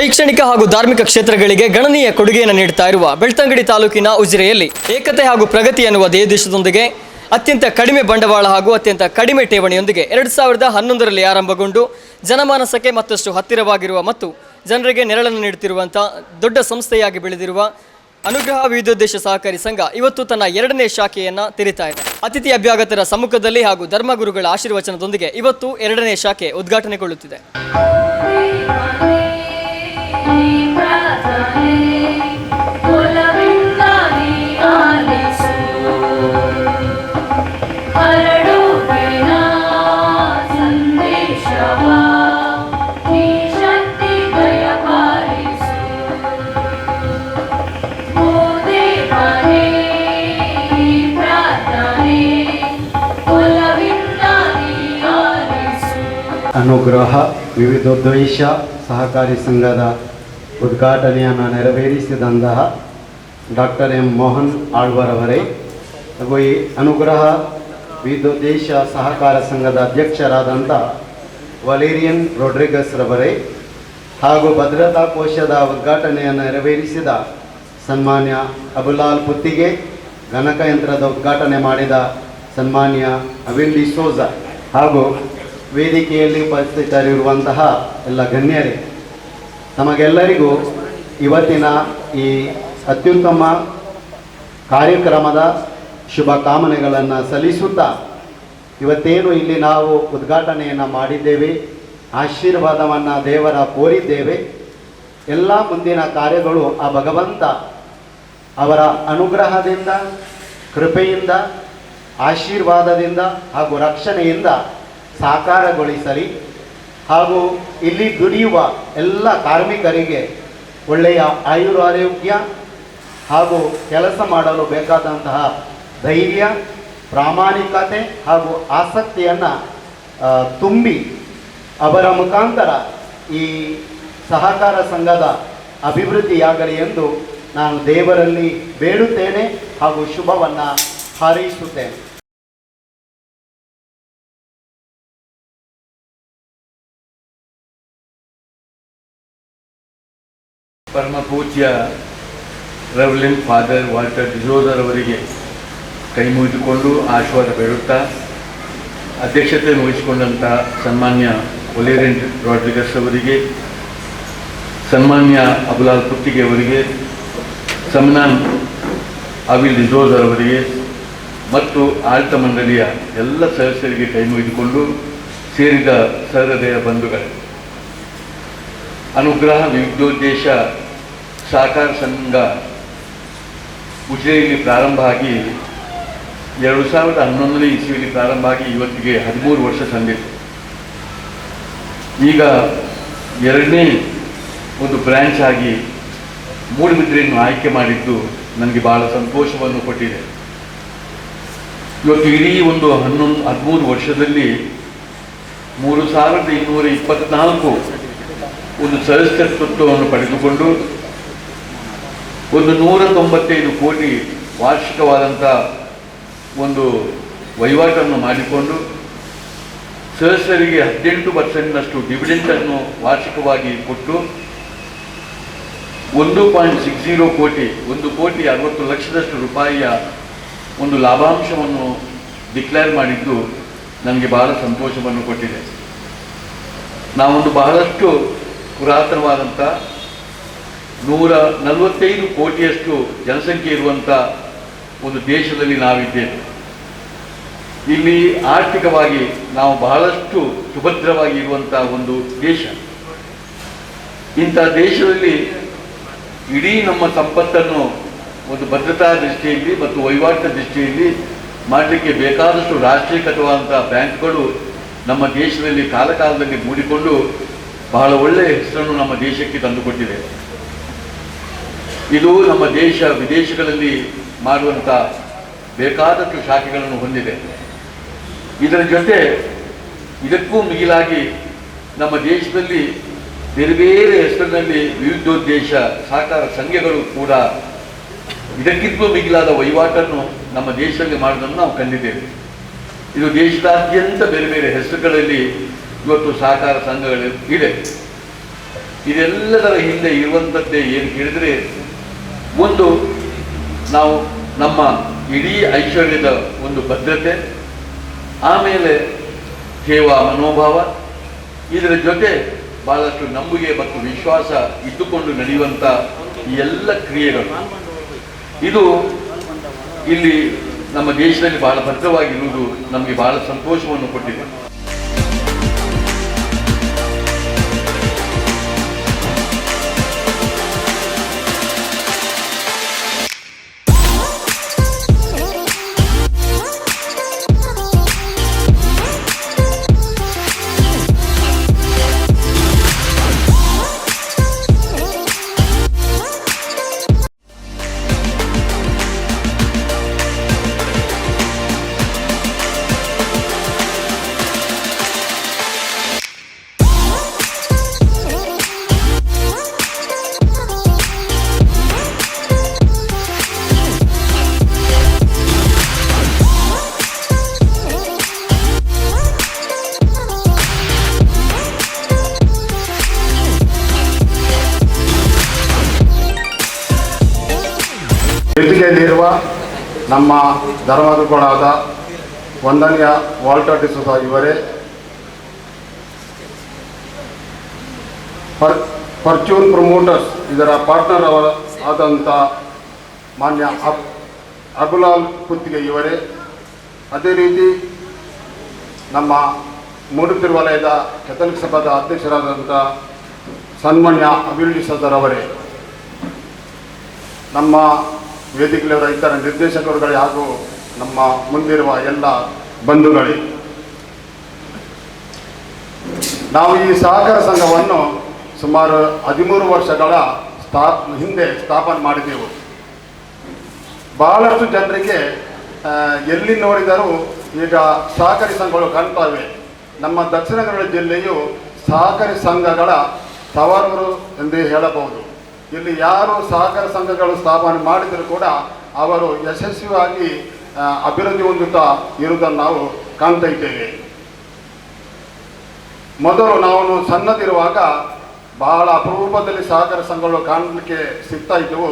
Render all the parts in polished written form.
ಶೈಕ್ಷಣಿಕ ಹಾಗೂ ಧಾರ್ಮಿಕ ಕ್ಷೇತ್ರಗಳಿಗೆ ಗಣನೀಯ ಕೊಡುಗೆಯನ್ನು ನೀಡುತ್ತಾ ಇರುವ ಬೆಳ್ತಂಗಡಿ ತಾಲೂಕಿನ ಉಜಿರೆಯಲ್ಲಿ ಏಕತೆ ಹಾಗೂ ಪ್ರಗತಿ ಎನ್ನುವ ಧ್ಯೇಯೋದ್ದೇಶದೊಂದಿಗೆ ಅತ್ಯಂತ ಕಡಿಮೆ ಬಂಡವಾಳ ಹಾಗೂ ಅತ್ಯಂತ ಕಡಿಮೆ ಠೇವಣಿಯೊಂದಿಗೆ 2011ರಲ್ಲಿ ಆರಂಭಗೊಂಡು ಜನಮಾನಸಕ್ಕೆ ಮತ್ತಷ್ಟು ಹತ್ತಿರವಾಗಿರುವ ಮತ್ತು ಜನರಿಗೆ ನೆರಳನ್ನು ನೀಡುತ್ತಿರುವಂಥ ದೊಡ್ಡ ಸಂಸ್ಥೆಯಾಗಿ ಬೆಳೆದಿರುವ ಅನುಗ್ರಹ ವಿವಿಧೋದ್ದೇಶ ಸಹಕಾರಿ ಸಂಘ ಇವತ್ತು ತನ್ನ 2ನೇ ಶಾಖೆಯನ್ನು ತೆರೀತಾ ಇದೆ. ಅತಿಥಿ ಅಭ್ಯಾಗತರ ಸಮ್ಮುಖದಲ್ಲಿ ಹಾಗೂ ಧರ್ಮಗುರುಗಳ ಆಶೀರ್ವಚನದೊಂದಿಗೆ ಇವತ್ತು 2ನೇ ಶಾಖೆ ಉದ್ಘಾಟನೆಗೊಳ್ಳುತ್ತಿದೆ. ಅನುಗ್ರಹ ವಿವಿಧೋದ್ದೇಶ ಸಹಕಾರಿ ಸಂಘದ ಉದ್ಘಾಟನೆಯನ್ನು ನೆರವೇರಿಸಿದಂತಹ ಡಾಕ್ಟರ್ ಎಂ ಮೋಹನ್ ಆಳ್ವರವರೇ ಹಾಗೂ ಈ ಅನುಗ್ರಹ ವಿವಿಧೋದ್ದೇಶ ಸಹಕಾರ ಸಂಘದ ಅಧ್ಯಕ್ಷರಾದಂಥ ವಲೇರಿಯನ್ ರೊಡ್ರಿಗಸ್ ರವರೇ ಹಾಗೂ ಭದ್ರತಾ ಕೋಶದ ಉದ್ಘಾಟನೆಯನ್ನು ನೆರವೇರಿಸಿದ ಸನ್ಮಾನ್ಯ ಅಬುಲಾಲ್ ಪುತ್ತಿಗೆ, ಗಣಕಯಂತ್ರದ ಉದ್ಘಾಟನೆ ಮಾಡಿದ ಸನ್ಮಾನ್ಯ ಅವಿಲ್ ಡಿಸೋಜ ಹಾಗೂ ವೇದಿಕೆಯಲ್ಲಿ ಉಪಸ್ಥಿತರಿರುವಂತಹ ಎಲ್ಲ ಗಣ್ಯರೇ, ತಮಗೆಲ್ಲರಿಗೂ ಇವತ್ತಿನ ಈ ಅತ್ಯುತ್ತಮ ಕಾರ್ಯಕ್ರಮದ ಶುಭ ಕಾಮನೆಗಳನ್ನು ಸಲ್ಲಿಸುತ್ತಾ, ಇವತ್ತೇನು ಇಲ್ಲಿ ನಾವು ಉದ್ಘಾಟನೆಯನ್ನು ಮಾಡಿದ್ದೇವೆ, ಆಶೀರ್ವಾದವನ್ನು ದೇವರ ಕೋರಿದ್ದೇವೆ, ಎಲ್ಲ ಮುಂದಿನ ಕಾರ್ಯಗಳು ಆ ಭಗವಂತ ಅವರ ಅನುಗ್ರಹದಿಂದ, ಕೃಪೆಯಿಂದ, ಆಶೀರ್ವಾದದಿಂದ ಹಾಗೂ ರಕ್ಷಣೆಯಿಂದ ಸಾಕಾರಗೊಳಿಸಲಿ ಹಾಗೂ ಇಲ್ಲಿ ದುಡಿಯುವ ಎಲ್ಲ ಕಾರ್ಮಿಕರಿಗೆ ಒಳ್ಳೆಯ ಆಯುರಾರೋಗ್ಯ ಹಾಗೂ ಕೆಲಸ ಮಾಡಲು ಬೇಕಾದಂತಹ ಧೈರ್ಯ, ಪ್ರಾಮಾಣಿಕತೆ ಹಾಗೂ ಆಸಕ್ತಿಯನ್ನು ತುಂಬಿ ಅವರ ಮುಖಾಂತರ ಈ ಸಹಕಾರ ಸಂಘದ ಅಭಿವೃದ್ಧಿಯಾಗಲಿ ಎಂದು ನಾನು ದೇವರಲ್ಲಿ ಬೇಡುತ್ತೇನೆ ಹಾಗೂ ಶುಭವನ್ನು ಹಾರೈಸುತ್ತೇನೆ. ಪರಮ ಪೂಜ್ಯ ರೆವರೆಂಡ್ ಫಾದರ್ ವಾಲ್ಟರ್ ಡಿಸೋಜರವರಿಗೆ ಕೈ ಮುಗಿದುಕೊಂಡು ಆಶೀರ್ವಾದ ಬೇಡುತ್ತಾ, ಅಧ್ಯಕ್ಷತೆಯನ್ನು ವಹಿಸಿಕೊಂಡಂಥ ಸನ್ಮಾನ್ಯ ವಲೇರಿಯನ್ ರಾಡ್ರಿಗಸ್ ಅವರಿಗೆ, ಸನ್ಮಾನ್ಯ ಅಬುಲಾಲ್ ಪುತ್ತಿಗೆ ಅವರಿಗೆ, ಸಮ್ನಾನ್ ಅವಿಲ್ ಡಿಸೋಜರ್ ಅವರಿಗೆ ಮತ್ತು ಆಡಳಿತ ಮಂಡಳಿಯ ಎಲ್ಲ ಸದಸ್ಯರಿಗೆ ಕೈ ಮುಗಿದುಕೊಂಡು ಸೇರಿದ ಸಹೃದಯ ಬಂಧುಗಳೇ, ಅನುಗ್ರಹ ವಿವಿಧೋದ್ದೇಶ ಸಹಕಾರ ಸಂಘ ಉಜಿರೆಯಲ್ಲಿ ಪ್ರಾರಂಭ ಆಗಿ 2011ನೇ ಇಸ್ವಿಯಲ್ಲಿ ಪ್ರಾರಂಭ ಆಗಿ ಇವತ್ತಿಗೆ 13 ವರ್ಷ ಸಂದಿದೆ. ಈಗ 2ನೇ ಒಂದು ಬ್ರ್ಯಾಂಚ್ ಆಗಿ ಮೂಡುಬಿದ್ರೆಯನ್ನು ಆಯ್ಕೆ ಮಾಡಿದ್ದು ನನಗೆ ಬಹಳ ಸಂತೋಷವನ್ನು ಕೊಟ್ಟಿದೆ. ಇವತ್ತು ಇಡೀ ಒಂದು 13 ವರ್ಷದಲ್ಲಿ 3224 ಒಂದು ಸದಸ್ಯತ್ವವನ್ನು ಪಡೆದುಕೊಂಡು ಒಂದು 195 ಕೋಟಿ ವಾರ್ಷಿಕವಾದಂಥ ಒಂದು ವಹಿವಾಟನ್ನು ಮಾಡಿಕೊಂಡು ಸದಸ್ಯರಿಗೆ 18% ಡಿವಿಡೆಂಟನ್ನು ವಾರ್ಷಿಕವಾಗಿ ಕೊಟ್ಟು 1.60 ಕೋಟಿ 1,60,00,000 ರೂಪಾಯಿಯ ಒಂದು ಲಾಭಾಂಶವನ್ನು ಡಿಕ್ಲೇರ್ ಮಾಡಿದ್ದು ನನಗೆ ಬಹಳ ಸಂತೋಷವನ್ನು ಕೊಟ್ಟಿದೆ. ನಾವೊಂದು ಬಹಳಷ್ಟು ಪುರಾತನವಾದಂಥ 145 ಕೋಟಿಯಷ್ಟು ಜನಸಂಖ್ಯೆ ಇರುವಂಥ ಒಂದು ದೇಶದಲ್ಲಿ ನಾವಿದ್ದೇವೆ. ಇಲ್ಲಿ ಆರ್ಥಿಕವಾಗಿ ನಾವು ಬಹಳಷ್ಟು ಸುಭದ್ರವಾಗಿ ಇರುವಂಥ ಒಂದು ದೇಶ. ಇಂಥ ದೇಶದಲ್ಲಿ ಇಡೀ ನಮ್ಮ ಸಂಪತ್ತನ್ನು ಒಂದು ಭದ್ರತಾ ದೃಷ್ಟಿಯಲ್ಲಿ ಮತ್ತು ವಹಿವಾಟಿನ ದೃಷ್ಟಿಯಲ್ಲಿ ಮಾಡಲಿಕ್ಕೆ ಬೇಕಾದಷ್ಟು ರಾಷ್ಟ್ರೀಕೃತವಾದಂಥ ಬ್ಯಾಂಕ್ಗಳು ನಮ್ಮ ದೇಶದಲ್ಲಿ ಕಾಲಕಾಲದಲ್ಲಿ ಮೂಡಿಕೊಂಡು ಬಹಳ ಒಳ್ಳೆಯ ಹೆಸರನ್ನು ನಮ್ಮ ದೇಶಕ್ಕೆ ತಂದುಕೊಟ್ಟಿದೆ. ಇದು ನಮ್ಮ ದೇಶ ವಿದೇಶಗಳಲ್ಲಿ ಮಾಡುವಂಥ ಬೇಕಾದಷ್ಟು ಶಾಖೆಗಳನ್ನು ಹೊಂದಿದೆ. ಇದರ ಜೊತೆ ಇದಕ್ಕೂ ಮಿಗಿಲಾಗಿ ನಮ್ಮ ದೇಶದಲ್ಲಿ ಬೇರೆ ಬೇರೆ ಹೆಸರಿನಲ್ಲಿ ವಿವಿಧೋದ್ದೇಶ ಸಹಕಾರ ಸಂಘಗಳು ಕೂಡ ಇದಕ್ಕಿಂತಲೂ ಮಿಗಿಲಾದ ವಹಿವಾಟನ್ನು ನಮ್ಮ ದೇಶದಲ್ಲಿ ಮಾಡುವುದನ್ನು ನಾವು ಕಂಡಿದ್ದೇವೆ. ಇದು ದೇಶದಾದ್ಯಂತ ಬೇರೆ ಬೇರೆ ಹೆಸರುಗಳಲ್ಲಿ ಇವತ್ತು ಸಹಕಾರ ಸಂಘಗಳು ಇದೆ. ಇದೆಲ್ಲದರ ಹಿಂದೆ ಇರುವಂಥದ್ದೇ ಏನು ಕೇಳಿದರೆ, ಒಂದು ನಾವು ನಮ್ಮ ಇಡೀ ಐಶ್ವರ್ಯದ ಒಂದು ಭದ್ರತೆ, ಆಮೇಲೆ ಸೇವಾ ಮನೋಭಾವ, ಇದರ ಜೊತೆ ಬಹಳಷ್ಟು ನಂಬಿಕೆ ಮತ್ತು ವಿಶ್ವಾಸ ಇಟ್ಟುಕೊಂಡು ನಡೆಯುವಂಥ ಈ ಎಲ್ಲ ಕ್ರಿಯೆಗಳು, ಇದು ಇಲ್ಲಿ ನಮ್ಮ ದೇಶದಲ್ಲಿ ಬಹಳ ಭದ್ರವಾಗಿರುವುದು ನಮಗೆ ಬಹಳ ಸಂತೋಷವನ್ನು ಕೊಟ್ಟಿದೆ. ವೇದಿಕೆಯಲ್ಲಿರುವ ನಮ್ಮ ಧರ್ಮಗುರುಗಳಾದ ವಂದನೀಯ ವಾಲ್ಟರ್ ಡಿಸೋಜ ಇವರೇ, ಫಾರ್ಚೂನ್ ಪ್ರಮೋಟರ್ಸ್ ಇದರ ಪಾರ್ಟ್ನರ್ ಆದಂಥ ಮಾನ್ಯ ಅಬುಲಾಲ್ ಕುತ್ತಿಗೆ ಇವರೇ, ಅದೇ ರೀತಿ ನಮ್ಮ ಮೂಡುಬಿದಿರೆ ವಲಯದ ಕೆಥೋಲಿಕ್ ಸಭಾದ ಅಧ್ಯಕ್ಷರಾದಂಥ ಸನ್ಮಾನ್ಯ ಅಬಿಲ್ ಡಿಸೋಜರ್ ಅವರೇ, ನಮ್ಮ ವೇದಿಕೆಯಲ್ಲಿರುವ ಇತರ ನಿರ್ದೇಶಕರುಗಳೇ ಹಾಗೂ ನಮ್ಮ ಮುಂದಿರುವ ಎಲ್ಲ ಬಂಧುಗಳೇ, ನಾವು ಈ ಸಹಕಾರ ಸಂಘವನ್ನು ಸುಮಾರು 13 ವರ್ಷಗಳ ಹಿಂದೆ ಸ್ಥಾಪನೆ ಮಾಡಿದೆವು. ಬಹಳಷ್ಟು ಜನರಿಗೆ ಎಲ್ಲಿ ನೋಡಿದರೂ ಈಗ ಸಹಕಾರಿ ಸಂಘಗಳು ಕಾಣ್ತವೆ. ನಮ್ಮ ದಕ್ಷಿಣ ಕನ್ನಡ ಜಿಲ್ಲೆಯು ಸಹಕಾರಿ ಸಂಘಗಳ ತವರೂರು ಎಂದೇ ಹೇಳಬಹುದು. ಇಲ್ಲಿ ಯಾರು ಸಹಕಾರ ಸಂಘಗಳು ಸ್ಥಾಪನೆ ಮಾಡಿದರೂ ಕೂಡ ಅವರು ಯಶಸ್ವಿಯಾಗಿ ಅಭಿವೃದ್ಧಿ ಹೊಂದುತ್ತಾ ಇರುವುದನ್ನು ನಾವು ಕಾಣ್ತಾ ಇದ್ದೇವೆ. ಮೊದಲು ನಾವು ಸಣ್ಣದಿರುವಾಗ ಬಹಳ ಅಪರೂಪದಲ್ಲಿ ಸಹಕಾರ ಸಂಘಗಳು ಕಾಣಲಿಕ್ಕೆ ಸಿಗ್ತಾ ಇದ್ದವು.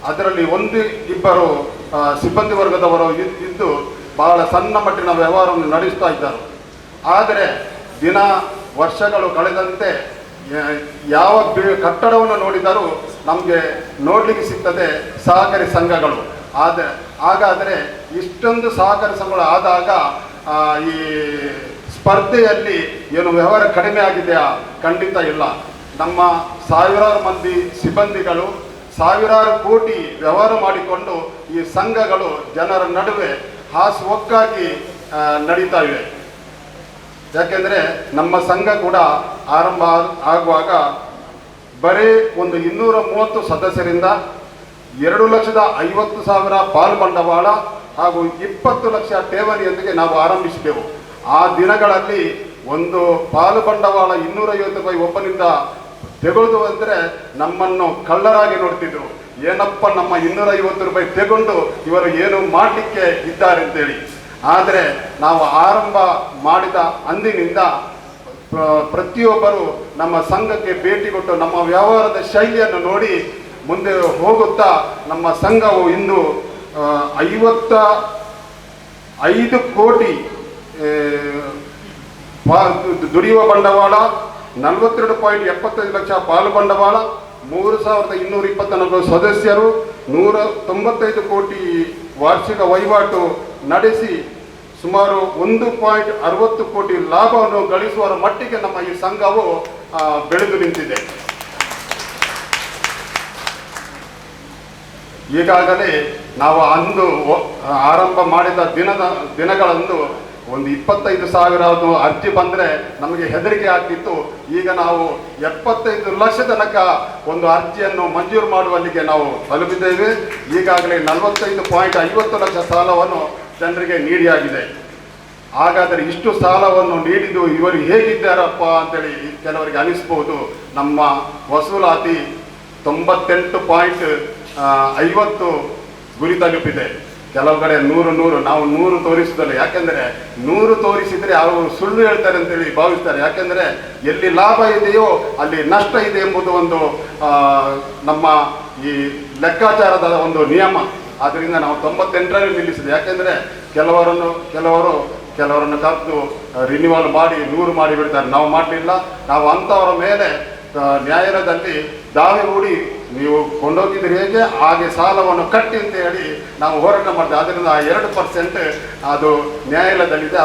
ಅದರಲ್ಲಿ ಒಂದು ಇಬ್ಬರು ಸಿಬ್ಬಂದಿ ವರ್ಗದವರು ಇದ್ದು ಬಹಳ ಸಣ್ಣ ಮಟ್ಟಿನ ವ್ಯವಹಾರವನ್ನು ನಡೆಸ್ತಾ ಇದ್ದರು. ಆದರೆ ವರ್ಷಗಳು ಕಳೆದಂತೆ ಯಾವ ಕಟ್ಟಡವನ್ನು ನೋಡಿದರೂ ನಮಗೆ ನೋಡಲಿಕ್ಕೆ ಸಿಗ್ತದೆ ಸಹಕಾರಿ ಸಂಘಗಳು. ಹಾಗಾದರೆ ಇಷ್ಟೊಂದು ಸಹಕಾರಿ ಸಂಘಗಳು ಆದಾಗ ಈ ಸ್ಪರ್ಧೆಯಲ್ಲಿ ಏನು ವ್ಯವಹಾರ ಕಡಿಮೆ ಆಗಿದೆಯಾ? ಖಂಡಿತ ಇಲ್ಲ. ನಮ್ಮ ಸಾವಿರಾರು ಮಂದಿ ಸಿಬ್ಬಂದಿಗಳು ಸಾವಿರಾರು ಕೋಟಿ ವ್ಯವಹಾರ ಮಾಡಿಕೊಂಡು ಈ ಸಂಘಗಳು ಜನರ ನಡುವೆ ಹಾಸುಹೊಕ್ಕಾಗಿ ನಡೀತಾ ಇವೆ. ಯಾಕೆಂದರೆ ನಮ್ಮ ಸಂಘ ಕೂಡ ಆರಂಭ ಆಗುವಾಗ ಬರೀ ಒಂದು 230 ಸದಸ್ಯರಿಂದ 2,50,000 ಪಾಲು ಬಂಡವಾಳ ಹಾಗೂ 20 ಲಕ್ಷ ಠೇವಣಿಯೊಂದಿಗೆ ನಾವು ಆರಂಭಿಸಿದೆವು. ಆ ದಿನಗಳಲ್ಲಿ ಒಂದು ಪಾಲು ಬಂಡವಾಳ 250 ರೂಪಾಯಿ ಒಬ್ಬನಿಂದ ತೆಗೆದು ಅಂದರೆ ನಮ್ಮನ್ನು ಕಳ್ಳರಾಗಿ ನೋಡ್ತಿದ್ರು. ಏನಪ್ಪ ನಮ್ಮ 250 ರೂಪಾಯಿ ತೆಗೊಂಡು ಇವರು ಏನು ಮಾಡಲಿಕ್ಕೆ ಇದ್ದಾರೆ ಅಂತೇಳಿ. ಆದರೆ ನಾವು ಆರಂಭ ಮಾಡಿದ ಅಂದಿನಿಂದ ಪ್ರತಿಯೊಬ್ಬರು ನಮ್ಮ ಸಂಘಕ್ಕೆ ಭೇಟಿ ಕೊಟ್ಟು ನಮ್ಮ ವ್ಯವಹಾರದ ಶೈಲಿಯನ್ನು ನೋಡಿ ಮುಂದೆ ಹೋಗುತ್ತಾ ನಮ್ಮ ಸಂಘವು ಇಂದು 55 ಕೋಟಿ ದುಡಿಯುವ ಬಂಡವಾಳ, 42.75 ಲಕ್ಷ ಪಾಲು ಬಂಡವಾಳ, 3,224 ಸದಸ್ಯರು, 195 ಕೋಟಿ ವಾರ್ಷಿಕ ವಹಿವಾಟು ನಡೆಸಿ ಸುಮಾರು 1.60 ಕೋಟಿ ಲಾಭವನ್ನು ಗಳಿಸುವ ಮಟ್ಟಿಗೆ ನಮ್ಮ ಈ ಸಂಘವು ಬೆಳೆದು ನಿಂತಿದೆ. ಈಗಾಗಲೇ ನಾವು ಅಂದು ಆರಂಭ ಮಾಡಿದ ದಿನಗಳಂದು ಒಂದು 25,000 ಅರ್ಜಿ ಬಂದರೆ ನಮಗೆ ಹೆದರಿಕೆ ಆಗ್ತಿತ್ತು. ಈಗ ನಾವು 75 ಲಕ್ಷ ತನಕ ಒಂದು ಅರ್ಜಿಯನ್ನು ಮಂಜೂರು ಮಾಡುವಲ್ಲಿಗೆ ನಾವು ತಲುಪಿದ್ದೇವೆ. ಈಗಾಗಲೇ 45.50 ಲಕ್ಷ ಸಾಲವನ್ನು ಜನರಿಗೆ ನೀಡಿಯಾಗಿದೆ. ಹಾಗಾದರೆ ಇಷ್ಟು ಸಾಲವನ್ನು ನೀಡಿದ್ದು ಇವರು ಹೇಗಿದ್ದಾರಪ್ಪ ಅಂತೇಳಿ ಕೆಲವರಿಗೆ ಅನಿಸ್ಬೋದು. ನಮ್ಮ ವಸೂಲಾತಿ 98.50 ಗುರಿ ತಲುಪಿದೆ. ಕೆಲವು ಕಡೆ 100 ನಾವು 100 ತೋರಿಸುವುದಲ್ಲ. ಯಾಕೆಂದರೆ 100 ತೋರಿಸಿದರೆ ಅವರು ಸುಳ್ಳು ಹೇಳ್ತಾರೆ ಅಂತೇಳಿ ಭಾವಿಸ್ತಾರೆ. ಯಾಕೆಂದರೆ ಎಲ್ಲಿ ಲಾಭ ಇದೆಯೋ ಅಲ್ಲಿ ನಷ್ಟ ಇದೆ ಎಂಬುದು ಒಂದು ನಮ್ಮ ಈ ಲೆಕ್ಕಾಚಾರದ ಒಂದು ನಿಯಮ. ಆದ್ದರಿಂದ ನಾವು 98ರಲ್ಲಿ ನಿಲ್ಲಿಸಿದೆ. ಯಾಕೆಂದರೆ ಕೆಲವರನ್ನು ಕರೆದು ರಿನ್ಯೂವಲ್ ಮಾಡಿ 100 ಮಾಡಿ ಬಿಡ್ತಾರೆ. ನಾವು ಮಾಡಲಿಲ್ಲ. ನಾವು ಅಂಥವರ ಮೇಲೆ ನ್ಯಾಯಾಲಯದಲ್ಲಿ ದಾವೆ ಹೂಡಿ ನೀವು ಕೊಂಡೋಗಿದ್ರೆ ಹೇಗೆ ಹಾಗೆ ಸಾಲವನ್ನು ಕಟ್ಟಿ ಅಂತ ಹೇಳಿ ನಾವು ಹೋರಾಟ ಮಾಡ್ತೇವೆ. ಅದರಿಂದ 2% ಅದು ನ್ಯಾಯಾಲಯದಲ್ಲಿದೆ.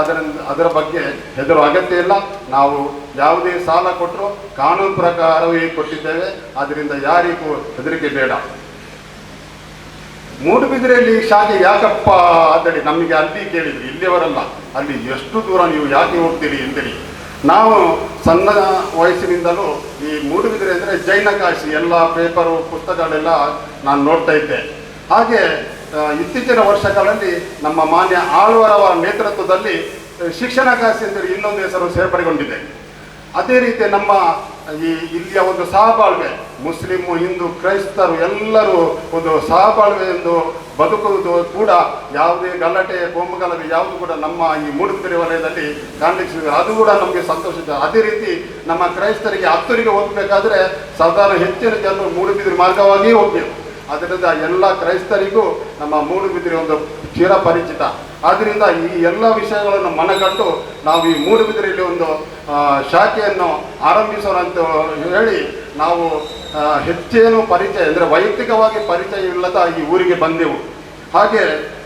ಅದರ ಬಗ್ಗೆ ಹೆದರುವ ಅಗತ್ಯ ಇಲ್ಲ. ನಾವು ಯಾವುದೇ ಸಾಲ ಕೊಟ್ಟರು ಕಾನೂನು ಪ್ರಕಾರವೇ ಕೊಟ್ಟಿದ್ದೇವೆ. ಅದರಿಂದ ಯಾರಿಗೂ ಹೆದರಿಕೆ ಬೇಡ. ಮೂಡುಬಿದಿರೆಯಲ್ಲಿ ಶಾಖೆ ಯಾಕಪ್ಪ ಅಂತೇಳಿ ನಮಗೆ ಅಲ್ಲಿ ಕೇಳಿದ್ರಿ, ಇಲ್ಲಿಯವರಲ್ಲ. ಅಲ್ಲಿ ಎಷ್ಟು ದೂರ ನೀವು ಯಾಕೆ ಹೋಗ್ತೀರಿ ಅಂತೇಳಿ. ನಾವು ಸಣ್ಣ ವಯಸ್ಸಿನಿಂದಲೂ ಈ ಮೂಡುಬಿದಿರೆ ಅಂದರೆ ಜೈನ ಕಾಶಿ, ಎಲ್ಲ ಪೇಪರು ಪುಸ್ತಕಗಳೆಲ್ಲ ನಾನು ನೋಡ್ತಾ ಇದ್ದೆ. ಹಾಗೆ ಇತ್ತೀಚಿನ ವರ್ಷಗಳಲ್ಲಿ ನಮ್ಮ ಮಾನ್ಯ ಆಳ್ವರವರ ನೇತೃತ್ವದಲ್ಲಿ ಶಿಕ್ಷಣ ಕಾಶಿ ಅಂತೇಳಿ ಇನ್ನೊಂದು ಹೆಸರು ಸೇರ್ಪಡೆಗೊಂಡಿದೆ. ಅದೇ ರೀತಿ ನಮ್ಮ ಇಲ್ಲಿಯ ಒಂದು ಸಹಬಾಳ್ವೆ, ಮುಸ್ಲಿಮು, ಹಿಂದೂ, ಕ್ರೈಸ್ತರು ಎಲ್ಲರೂ ಒಂದು ಸಹಬಾಳ್ವೆ ಎಂದು ಬದುಕುವುದು ಕೂಡ ಯಾವುದೇ ಗಲಾಟೆ ಕೊಂಬುಗಲಭೆ ಯಾವುದು ಕೂಡ ನಮ್ಮ ಈ ಮೂಡುಬಿದಿರೆ ವಲಯದಲ್ಲಿ ಕಾಣಲಿಕ್ಕೆ ಸಿಗುತ್ತೆ. ಅದು ಕೂಡ ನಮಗೆ ಸಂತೋಷ. ಅದೇ ರೀತಿ ನಮ್ಮ ಕ್ರೈಸ್ತರಿಗೆ ಹತ್ತೂರಿಗೆ ಹೋಗಬೇಕಾದ್ರೆ ಸಾಧಾರಣ ಹೆಚ್ಚಿನ ಜನರು ಮೂಡುಬಿದಿರೆ ಮಾರ್ಗವಾಗಿ ಹೋಗಬೇಕು. ಅದರಿಂದ ಎಲ್ಲ ಕ್ರೈಸ್ತರಿಗೂ ನಮ್ಮ ಮೂಡುಬಿದಿರೆ ಒಂದು ಚಿರಪರಿಚಿತ. ಆದ್ದರಿಂದ ಈ ಎಲ್ಲ ವಿಷಯಗಳನ್ನು ಮನಗಂಡು ನಾವು ಈ ಮೂಡುಬಿದಿರೆಯಲ್ಲಿ ಒಂದು ಶಾಖೆಯನ್ನು ಆರಂಭಿಸೋಣ ಅಂತ ಹೇಳಿ ನಾವು ಹೆಚ್ಚೇನು ಪರಿಚಯ ಅಂದರೆ ವೈಯಕ್ತಿಕವಾಗಿ ಪರಿಚಯ ಇಲ್ಲದ ಈ ಊರಿಗೆ ಬಂದೆವು. ಹಾಗೆ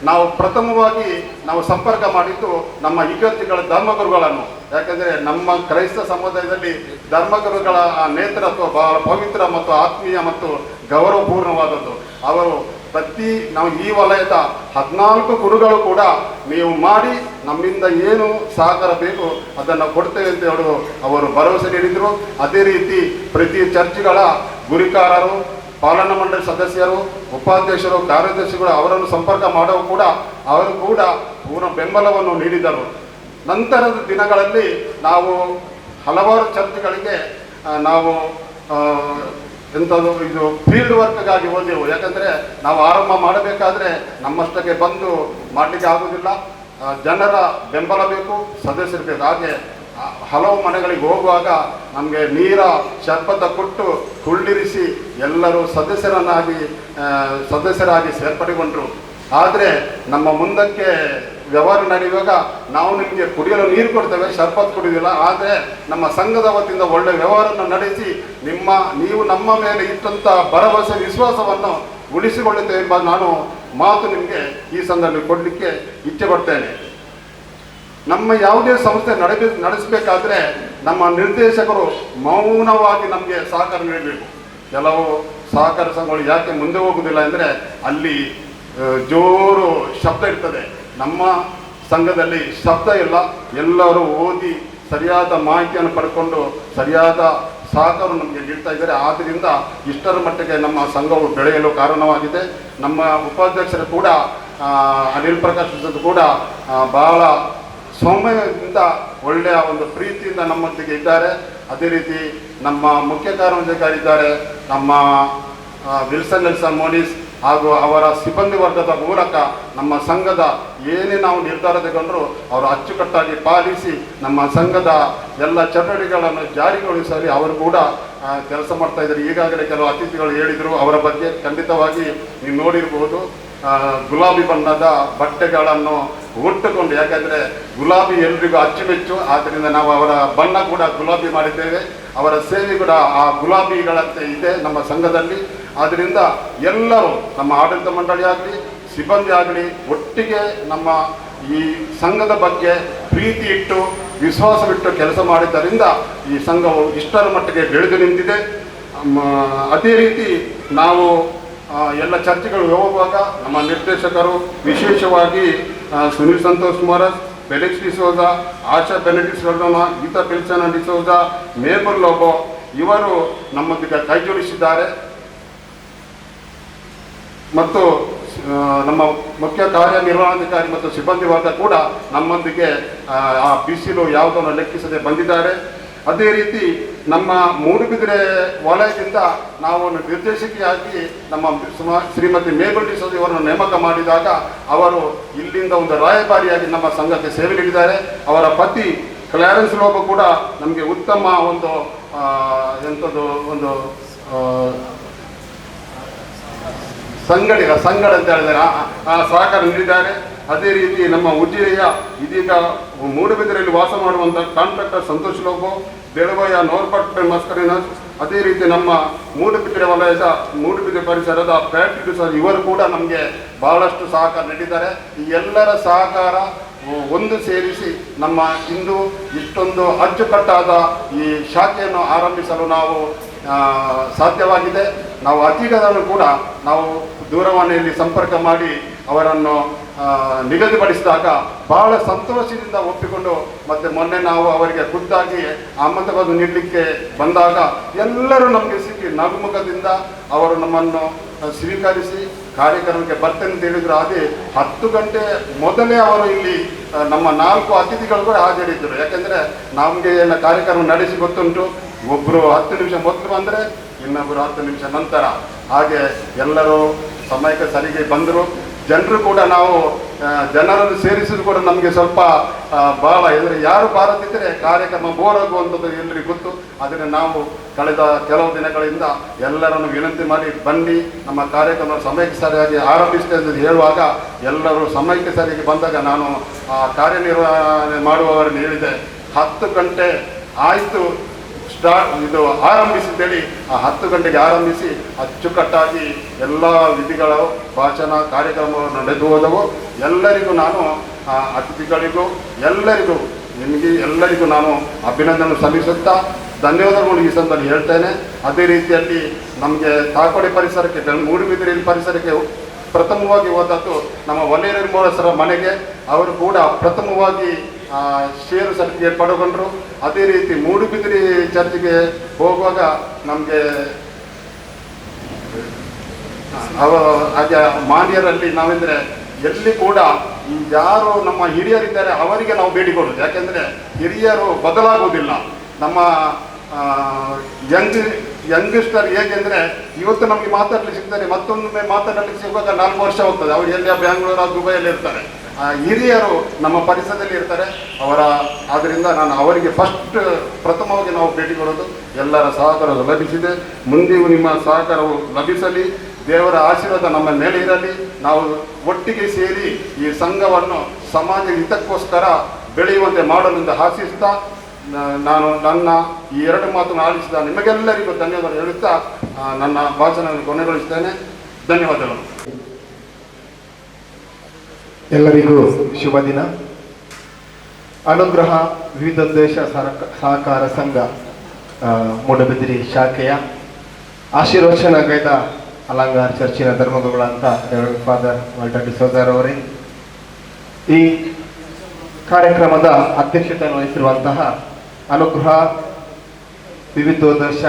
ನಾವು ಪ್ರಥಮವಾಗಿ ನಾವು ಸಂಪರ್ಕ ಮಾಡಿದ್ದು ನಮ್ಮ ಇಗರ್ಜಿಗಳ ಧರ್ಮಗುರುಗಳನ್ನು. ಯಾಕೆಂದರೆ ನಮ್ಮ ಕ್ರೈಸ್ತ ಸಮುದಾಯದಲ್ಲಿ ಧರ್ಮಗುರುಗಳ ನೇತೃತ್ವ ಬಹಳ ಪವಿತ್ರ ಮತ್ತು ಆತ್ಮೀಯ ಮತ್ತು ಗೌರವಪೂರ್ಣವಾದದ್ದು. ಅವರು ನಾವು ಈ ವಲಯದ 14 ಗುರುಗಳು ಕೂಡ ನೀವು ಮಾಡಿ ನಮ್ಮಿಂದ ಏನು ಸಹಕಾರ ಬೇಕು ಅದನ್ನು ಕೊಡ್ತೇವೆ ಅಂತ ಅವರು ಭರವಸೆ ನೀಡಿದರು. ಅದೇ ರೀತಿ ಪ್ರತಿ ಚರ್ಚ್ಗಳ ಗುರಿಕಾರರು, ಪಾಲನಾ ಮಂಡಳಿ ಸದಸ್ಯರು, ಉಪಾಧ್ಯಕ್ಷರು, ಕಾರ್ಯದರ್ಶಿಗಳು ಅವರನ್ನು ಸಂಪರ್ಕ ಅವರು ಕೂಡ ಪೂರ್ಣ ಬೆಂಬಲವನ್ನು ನೀಡಿದರು. ನಂತರದ ದಿನಗಳಲ್ಲಿ ನಾವು ಹಲವಾರು ಚರ್ಚ್ಗಳಿಗೆ ನಾವು ಇದು ಫೀಲ್ಡ್ ವರ್ಕ್ಗಾಗಿ ಹೋದೆವು. ಯಾಕಂದರೆ ನಾವು ಆರಂಭ ಮಾಡಬೇಕಾದ್ರೆ ನಮ್ಮಷ್ಟಕ್ಕೆ ಬಂದು ಮಾಡಲಿಕ್ಕೆ ಆಗೋದಿಲ್ಲ. ಜನರ ಬೆಂಬಲ ಬೇಕು, ಸದಸ್ಯರು ಬೇಕು. ಹಾಗೆ ಹಲವು ಮನೆಗಳಿಗೆ ಹೋಗುವಾಗ ನಮಗೆ ನೀರ ಶರ್ಬತ ಕೊಟ್ಟು ಕುಳ್ಳಿರಿಸಿ ಎಲ್ಲರೂ ಸದಸ್ಯರಾಗಿ ಸೇರ್ಪಡೆಗೊಂಡರು. ಆದರೆ ನಮ್ಮ ಮುಂದಕ್ಕೆ ವ್ಯವಹಾರ ನಡೆಯುವಾಗ ನಾವು ನಿಮಗೆ ಕುಡಿಯಲು ನೀರು ಕೊಡ್ತೇವೆ, ಶರ್ಬತ್ ಕುಡಿಯೋದಿಲ್ಲ. ಆದರೆ ನಮ್ಮ ಸಂಘದ ವತಿಯಿಂದ ಒಳ್ಳೆ ವ್ಯವಹಾರವನ್ನು ನಡೆಸಿ ನೀವು ನಮ್ಮ ಮೇಲೆ ಇಟ್ಟಂಥ ಭರವಸೆ ವಿಶ್ವಾಸವನ್ನು ಉಳಿಸಿಕೊಳ್ಳುತ್ತೇವೆ ಎಂಬ ನಾನು ಮಾತು ನಿಮಗೆ ಈ ಸಂದರ್ಭದಲ್ಲಿ ಕೊಡಲಿಕ್ಕೆ ಇಚ್ಛೆ ಪಡ್ತೇನೆ. ನಮ್ಮ ಯಾವುದೇ ಸಂಸ್ಥೆ ನಡೆಸಬೇಕಾದ್ರೆ ನಮ್ಮ ನಿರ್ದೇಶಕರು ಮೌನವಾಗಿ ನಮಗೆ ಸಹಕಾರ ನೀಡಬೇಕು. ಕೆಲವು ಸಹಕಾರ ಸಂಘಗಳು ಯಾಕೆ ಮುಂದೆ ಹೋಗುವುದಿಲ್ಲ ಅಂದರೆ ಅಲ್ಲಿ ಜೋರು ಶಬ್ದ ಇರ್ತದೆ. ನಮ್ಮ ಸಂಘದಲ್ಲಿ ಶಬ್ದ ಇಲ್ಲ. ಎಲ್ಲರೂ ಓದಿ ಸರಿಯಾದ ಮಾಹಿತಿಯನ್ನು ಪಡ್ಕೊಂಡು ಸರಿಯಾದ ಸಹಕಾರ ನಮಗೆ ನೀಡ್ತಾ ಇದ್ದಾರೆ. ಆದ್ದರಿಂದ ಇಷ್ಟರ ಮಟ್ಟಿಗೆ ನಮ್ಮ ಸಂಘವು ಬೆಳೆಯಲು ಕಾರಣವಾಗಿದೆ. ನಮ್ಮ ಉಪಾಧ್ಯಕ್ಷರು ಕೂಡ ಅನಿಲ್ ಪ್ರಕಾಶ್ ಕೂಡ ಬಹಳ ಸೌಮ್ಯದಿಂದ ಒಳ್ಳೆಯ ಒಂದು ಪ್ರೀತಿಯಿಂದ ನಮ್ಮೊಂದಿಗೆ ಇದ್ದಾರೆ. ಅದೇ ರೀತಿ ನಮ್ಮ ಮುಖ್ಯ ಕಾರ್ಯನಿರ್ವಾಹಕಾರಿ ಇದ್ದಾರೆ, ನಮ್ಮ ವಿಲ್ಸನ್ ನೆಲ್ಸನ್ ಮೋನಿಸ್ ಹಾಗೂ ಅವರ ಸಿಬ್ಬಂದಿ ವರ್ಗದ ಮೂಲಕ ನಮ್ಮ ಸಂಘದ ಏನೇ ನಾವು ನಿರ್ಧಾರ ತಗೊಂಡ್ರು ಅವರು ಅಚ್ಚುಕಟ್ಟಾಗಿ ಪಾಲಿಸಿ ನಮ್ಮ ಸಂಘದ ಎಲ್ಲ ಚಟುವಟಿಕೆಗಳನ್ನು ಜಾರಿಗೊಳಿಸಲಿ ಅವರು ಕೂಡ ಕೆಲಸ ಮಾಡ್ತಾ ಇದ್ದಾರೆ. ಈಗಾಗಲೇ ಕೆಲವು ಅತಿಥಿಗಳು ಹೇಳಿದರು, ಅವರ ಬಗ್ಗೆ ಖಂಡಿತವಾಗಿ ನೀವು ನೋಡಿರಬಹುದು. ಗುಲಾಬಿ ಬಣ್ಣದ ಬಟ್ಟೆಗಳನ್ನು ಉಟ್ಟುಕೊಂಡು, ಯಾಕಂದರೆ ಗುಲಾಬಿ ಎಲ್ರಿಗೂ ಅಚ್ಚುಮೆಚ್ಚು. ಆದ್ದರಿಂದ ನಾವು ಅವರ ಬಣ್ಣ ಕೂಡ ಗುಲಾಬಿ ಮಾಡಿದ್ದೇವೆ. ಅವರ ಸೇವೆ ಕೂಡ ಆ ಗುಲಾಬಿಗಳಂತೆ ಇದೆ ನಮ್ಮ ಸಂಘದಲ್ಲಿ. ಆದ್ದರಿಂದ ಎಲ್ಲರೂ ನಮ್ಮ ಆಡಳಿತ ಮಂಡಳಿ ಆಗಲಿ ಸಿಬ್ಬಂದಿ ಆಗಲಿ ಒಟ್ಟಿಗೆ ನಮ್ಮ ಈ ಸಂಘದ ಬಗ್ಗೆ ಪ್ರೀತಿ ಇಟ್ಟು ವಿಶ್ವಾಸವಿಟ್ಟು ಕೆಲಸ ಮಾಡಿದ್ದರಿಂದ ಈ ಸಂಘವು ಇಷ್ಟರ ಮಟ್ಟಿಗೆ ಬೆಳೆದು ನಿಂತಿದೆ. ಅದೇ ರೀತಿ ನಾವು ಎಲ್ಲ ಚರ್ಚೆಗಳು ಹೋಗುವಾಗ ನಮ್ಮ ನಿರ್ದೇಶಕರು ವಿಶೇಷವಾಗಿ ಸುನಿಲ್ ಸಂತೋಷ್ ಕುಮಾರ್, ಫೆಲಿಕ್ಸ್ ಡಿಸೋಜ, ಆಶಾ ಬೆನೆಡಿಕ್ಸ್ ವರ್ಧನ, ಗೀತಾ ಪಿಲ್ಸನ್ ಡಿಸೋಜ, ಮೇಬಲ್ ಲೋಬೋ ಇವರು ನಮ್ಮೊಂದಿಗೆ ಕೈ ಜೋಡಿಸಿದ್ದಾರೆ. ಮತ್ತು ನಮ್ಮ ಮುಖ್ಯ ಕಾರ್ಯನಿರ್ವಹಣಾಧಿಕಾರಿ ಮತ್ತು ಸಿಬ್ಬಂದಿ ವರ್ಗ ಕೂಡ ನಮ್ಮೊಂದಿಗೆ ಆ ಬಿಸಿಲು ಯಾವುದನ್ನು ಲೆಕ್ಕಿಸದೆ ಬಂದಿದ್ದಾರೆ. ಅದೇ ರೀತಿ ನಮ್ಮ ಮೂಡುಬಿದಿರೆ ವಲಯದಿಂದ ನಾವು ಒಂದು ನಿರ್ದೇಶಕಿಯಾಗಿ ನಮ್ಮ ಶ್ರೀಮತಿ ಮೇಬಲ್ ಡಿಸೋಜಿ ಅವರನ್ನು ನೇಮಕ ಮಾಡಿದಾಗ ಅವರು ಇಲ್ಲಿಂದ ಒಂದು ರಾಯಭಾರಿಯಾಗಿ ನಮ್ಮ ಸಂಘಕ್ಕೆ ಸೇವೆ ನೀಡಿದ್ದಾರೆ. ಅವರ ಪತಿ ಕ್ಲಾರೆನ್ಸ್ ಲೋಬೋ ಕೂಡ ನಮಗೆ ಉತ್ತಮ ಒಂದು ಎಂಥದ್ದು ಒಂದು ಸಂಗಡ ಅಂತ ಹೇಳಿದರೆ ಆ ಸಹಕಾರ ನೀಡಿದ್ದಾರೆ. ಅದೇ ರೀತಿ ನಮ್ಮ ಉಜಿರೆಯ ಇದೀಗ ಮೂಡುಬಿದಿರೆಯಲ್ಲಿ ವಾಸ ಮಾಡುವಂಥ ಕಾಂಟ್ರಾಕ್ಟರ್ ಸಂತೋಷ್ ಲೋಬೋ, ಬೆಳವಯ್ಯ ನೋರ್ಪಟ್ ಮಸ್ಕರಿನ, ಅದೇ ರೀತಿ ನಮ್ಮ ಮೂಡುಬಿದಿರೆ ವಲಯದ ಮೂಡುಬಿದಿರೆ ಪರಿಸರದ ಪ್ಯಾಟ್ರಿಕ್ ಸರ್ ಇವರು ಕೂಡ ನಮಗೆ ಬಹಳಷ್ಟು ಸಹಕಾರ ನೀಡಿದ್ದಾರೆ. ಈ ಎಲ್ಲರ ಸಹಕಾರ ಒಂದು ಸೇರಿಸಿ ನಮ್ಮ ಇಂದು ಇಷ್ಟೊಂದು ಅಚ್ಚುಕಟ್ಟಾದ ಈ ಶಾಖೆಯನ್ನು ಆರಂಭಿಸಲು ನಾವು ಸಾಧ್ಯವಾಗಿದೆ. ನಾವು ಅತಿಗದನ್ನು ಕೂಡ ನಾವು ದೂರವಾಣಿಯಲ್ಲಿ ಸಂಪರ್ಕ ಮಾಡಿ ಅವರನ್ನು ನಿಗದಿಪಡಿಸಿದಾಗ ಬಹಳ ಸಂತೋಷದಿಂದ ಒಪ್ಪಿಕೊಂಡು ಮತ್ತೆ ಮೊನ್ನೆ ನಾವು ಅವರಿಗೆ ಖುದ್ದಾಗಿ ಆಮಂತ್ರಣ ನೀಡಲಿಕ್ಕೆ ಬಂದಾಗ ಎಲ್ಲರೂ ನಮಗೆ ಸಿಕ್ಕಿ ನಗುಮುಖದಿಂದ ಅವರು ನಮ್ಮನ್ನು ಸ್ವೀಕರಿಸಿ ಕಾರ್ಯಕ್ರಮಕ್ಕೆ ಬರ್ತೇನೆ ಅಂತ ಹೇಳಿದ್ರು. ಅದೇ 10 ಗಂಟೆ ಮೊದಲೇ ಅವರು ಇಲ್ಲಿ ನಮ್ಮ 4 ಅತಿಥಿಗಳು ಕೂಡ ಹಾಜರಿದ್ದರು. ಯಾಕೆಂದರೆ ನಮಗೆ ಎಲ್ಲ ಕಾರ್ಯಕ್ರಮ ನಡೆಸಿ ಗೊತ್ತುಂಟು, ಒಬ್ಬರು 10 ನಿಮಿಷ ಮೊದಲು ಬಂದರೆ ಇನ್ನೊಬ್ಬರು 10 ನಿಮಿಷ ನಂತರ, ಹಾಗೆ ಎಲ್ಲರೂ ಸಮಯಕ್ಕೆ ಸರಿಗೆ ಬಂದರು. ಜನರು ಕೂಡ ನಾವು ಜನರನ್ನು ಸೇರಿಸಿದ್ರು ಕೂಡ ನಮಗೆ ಸ್ವಲ್ಪ ಭಾಳ ಅಂದರೆ ಯಾರು ಬಾರದಿದ್ದರೆ ಕಾರ್ಯಕ್ರಮ ಬೋರ್ ಆಗುವಂಥದ್ದು ಎಲ್ಲರಿಗೂ ಗೊತ್ತು. ಅದನ್ನು ನಾವು ಕಳೆದ ಕೆಲವು ದಿನಗಳಿಂದ ಎಲ್ಲರನ್ನು ವಿನಂತಿ ಮಾಡಿ ಬನ್ನಿ, ನಮ್ಮ ಕಾರ್ಯಕ್ರಮ ಸಮಯಕ್ಕೆ ಸರಿಯಾಗಿ ಆರಂಭಿಸ್ತೇವೆ ಅಂತ ಹೇಳುವಾಗ ಎಲ್ಲರೂ ಸಮಯಕ್ಕೆ ಸರಿಯಾಗಿ ಬಂದಾಗ ನಾನು ಕಾರ್ಯನಿರ್ವಹಣೆ ಮಾಡುವವರನ್ನು ಹೇಳಿದೆ 10 ಗಂಟೆ ಆಯಿತು ಇದು ಆರಂಭಿಸಿದ್ದೇಳಿ. ಆ 10 ಗಂಟೆಗೆ ಆರಂಭಿಸಿ ಅಚ್ಚುಕಟ್ಟಾಗಿ ಎಲ್ಲ ವಿಧಿಗಳ ಭಾಷಣ ಕಾರ್ಯಕ್ರಮಗಳು ನಡೆದು ಹೋದವು. ಎಲ್ಲರಿಗೂ ನಾನು ಅತಿಥಿಗಳಿಗೂ ಎಲ್ಲರಿಗೂ ನಾನು ಅಭಿನಂದನೆ ಸಲ್ಲಿಸುತ್ತಾ ಧನ್ಯವಾದಗಳು ಈ ಸಂದರ್ಭದಲ್ಲಿ ಹೇಳ್ತೇನೆ. ಅದೇ ರೀತಿಯಲ್ಲಿ ನಮಗೆ ತಾಕೋಡಿ ಪರಿಸರಕ್ಕೆ ಮೂಡುಬಿದಿರೆ ಪರಿಸರಕ್ಕೆ ಪ್ರಥಮವಾಗಿ ಹೋದದ್ದು ನಮ್ಮ ವಲೇರಿ ಮೋಳಸರ ಮನೆಗೆ. ಅವರು ಕೂಡ ಪ್ರಥಮವಾಗಿ ಷೇರು ಸರ್ಟಿಫಿಕೇಟ್ ಪಡೆದುಕೊಂಡ್ರು. ಅದೇ ರೀತಿ ಮೂಡುಬಿದಿರೆ ಚರ್ಚ್ಗೆ ಹೋಗುವಾಗ ನಮಗೆ ಹಾಗೆ ಮಾನ್ಯರಲ್ಲಿ ನಾವೆಂದರೆ ಎಲ್ಲಿ ಕೂಡ ಯಾರು ನಮ್ಮ ಹಿರಿಯರಿದ್ದಾರೆ ಅವರಿಗೆ ನಾವು ಭೇಟಿ ಕೊಡೋದು. ಯಾಕೆಂದರೆ ಹಿರಿಯರು ಬದಲಾಗುವುದಿಲ್ಲ. ನಮ್ಮ ಯಂಗ್ಸ್ಟರ್ ಹೇಗೆಂದರೆ ಇವತ್ತು ನಮಗೆ ಮಾತಾಡಲಿಕ್ಕೆ ಸಿಗ್ತಾರೆ, ಮತ್ತೊಮ್ಮೆ ಮಾತಾಡಲಿಕ್ಕೆ ಸಿಗುವಾಗ 4 ವರ್ಷ ಹೋಗ್ತದೆ. ಅವರು ಎಲ್ಲಿ ಬ್ಯಾಂಗ್ಳೂರು ದುಬೈಯಲ್ಲಿ ಇರ್ತಾರೆ. ಹಿರಿಯರು ನಮ್ಮ ಪರಿಸರದಲ್ಲಿ ಇರ್ತಾರೆ. ಆದ್ದರಿಂದ ನಾನು ಅವರಿಗೆ ಪ್ರಥಮವಾಗಿ ನಾವು ಭೇಟಿ ಕೊಡೋದು. ಎಲ್ಲರ ಸಹಕಾರ ಲಭಿಸಿದೆ, ಮುಂದೆಯೂ ನಿಮ್ಮ ಸಹಕಾರವು ಲಭಿಸಲಿ. ದೇವರ ಆಶೀರ್ವಾದ ನಮ್ಮ ಮೇಲೆ ಇರಲಿ. ನಾವು ಒಟ್ಟಿಗೆ ಸೇರಿ ಈ ಸಂಘವನ್ನು ಸಮಾಜ ಹಿತಕ್ಕೋಸ್ಕರ ಬೆಳೆಯುವಂತೆ ಮಾಡಲೆಂದು ಆಶಿಸ್ತಾ ನಾನು ನನ್ನ ಈ 2 ಮಾತನ್ನು ಆಲಿಸಿದ ನಿಮಗೆಲ್ಲರಿಗೂ ಧನ್ಯವಾದ ಹೇಳುತ್ತಾ ನನ್ನ ಭಾಷಣವನ್ನು ಕೊನೆಗೊಳಿಸ್ತೇನೆ. ಧನ್ಯವಾದಗಳು. ಎಲ್ಲರಿಗೂ ಶುಭ ದಿನ. ಅನುಗ್ರಹ ವಿವಿಧೋದ್ದೇಶ ಸಹಕಾರ ಸಂಘ ಮೂಡುಬಿದಿರೆ ಶಾಖೆಯ ಆಶೀರ್ವಚನಗೈದ ಅಲಂಗಾರ ಚರ್ಚಿನ ಧರ್ಮಗುರುಗಳಂತ ಫಾದರ್ ವಾಲ್ಟರ್ ಡಿಸೋಜರ್ ಅವರೇ, ಈ ಕಾರ್ಯಕ್ರಮದ ಅಧ್ಯಕ್ಷತೆಯನ್ನು ವಹಿಸಿರುವಂತಹ ಅನುಗ್ರಹ ವಿವಿಧೋದ್ದೇಶ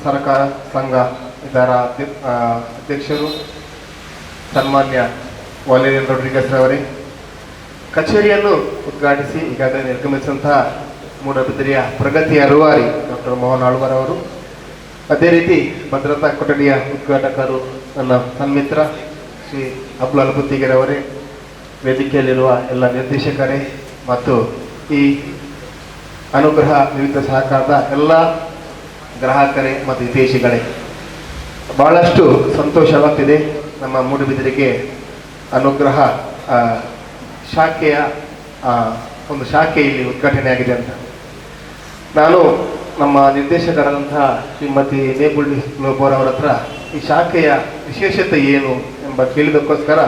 ಸಹಕಾರ ಸಂಘ ಇದರ ಅಧ್ಯಕ್ಷರು ಸನ್ಮಾನ್ಯ ವಾಲೇರಿಯನ್ ರೊಡ್ರಿಗಸ್ ಅವರೇ, ಕಚೇರಿಯನ್ನು ಉದ್ಘಾಟಿಸಿ ಈಗಾಗಲೇ ನಿರ್ಗಮಿಸಿದಂತಹ ಮೂಡುಬಿದಿರೆಯ ಪ್ರಗತಿಯ ರೂವಾರಿ ಡಾಕ್ಟರ್ ಮೋಹನ್ ಆಳ್ವಾರ್ ಅವರು, ಅದೇ ರೀತಿ ಭದ್ರತಾ ಕೊಠಡಿಯ ಉದ್ಘಾಟಕರು ನನ್ನ ಸನ್ಮಿತ್ರ ಶ್ರೀ ಅಬ್ದುಲ್ ಅಲ್ಬುತ್ತಿಗೆರೆ ಅವರೇ, ವೇದಿಕೆಯಲ್ಲಿರುವ ಎಲ್ಲ ನಿರ್ದೇಶಕರೇ ಮತ್ತು ಈ ಅನುಗ್ರಹ ವಿವಿಧ ಸಹಕಾರದ ಎಲ್ಲ ಗ್ರಾಹಕರೇ ಮತ್ತು ಹಿತೈಷಿಗಳೇ, ಬಹಳಷ್ಟು ಸಂತೋಷವಾಗ್ತಿದೆ. ನಮ್ಮ ಮೂಡುಬಿದಿರೆಗೆ ಅನುಗ್ರಹ ಶಾಖೆಯ ಒಂದು ಶಾಖೆ ಇಲ್ಲಿ ಉದ್ಘಾಟನೆಯಾಗಿದೆ ಅಂತ. ನಾನು ನಮ್ಮ ನಿರ್ದೇಶಕರಾದಂತಹ ಶ್ರೀಮತಿ ಮೇಬಲ್ ಲೋಬೋರ್ ಅವರ ಹತ್ರ ಈ ಶಾಖೆಯ ವಿಶೇಷತೆ ಏನು ಎಂಬ ಕೇಳಿದಕ್ಕೋಸ್ಕರ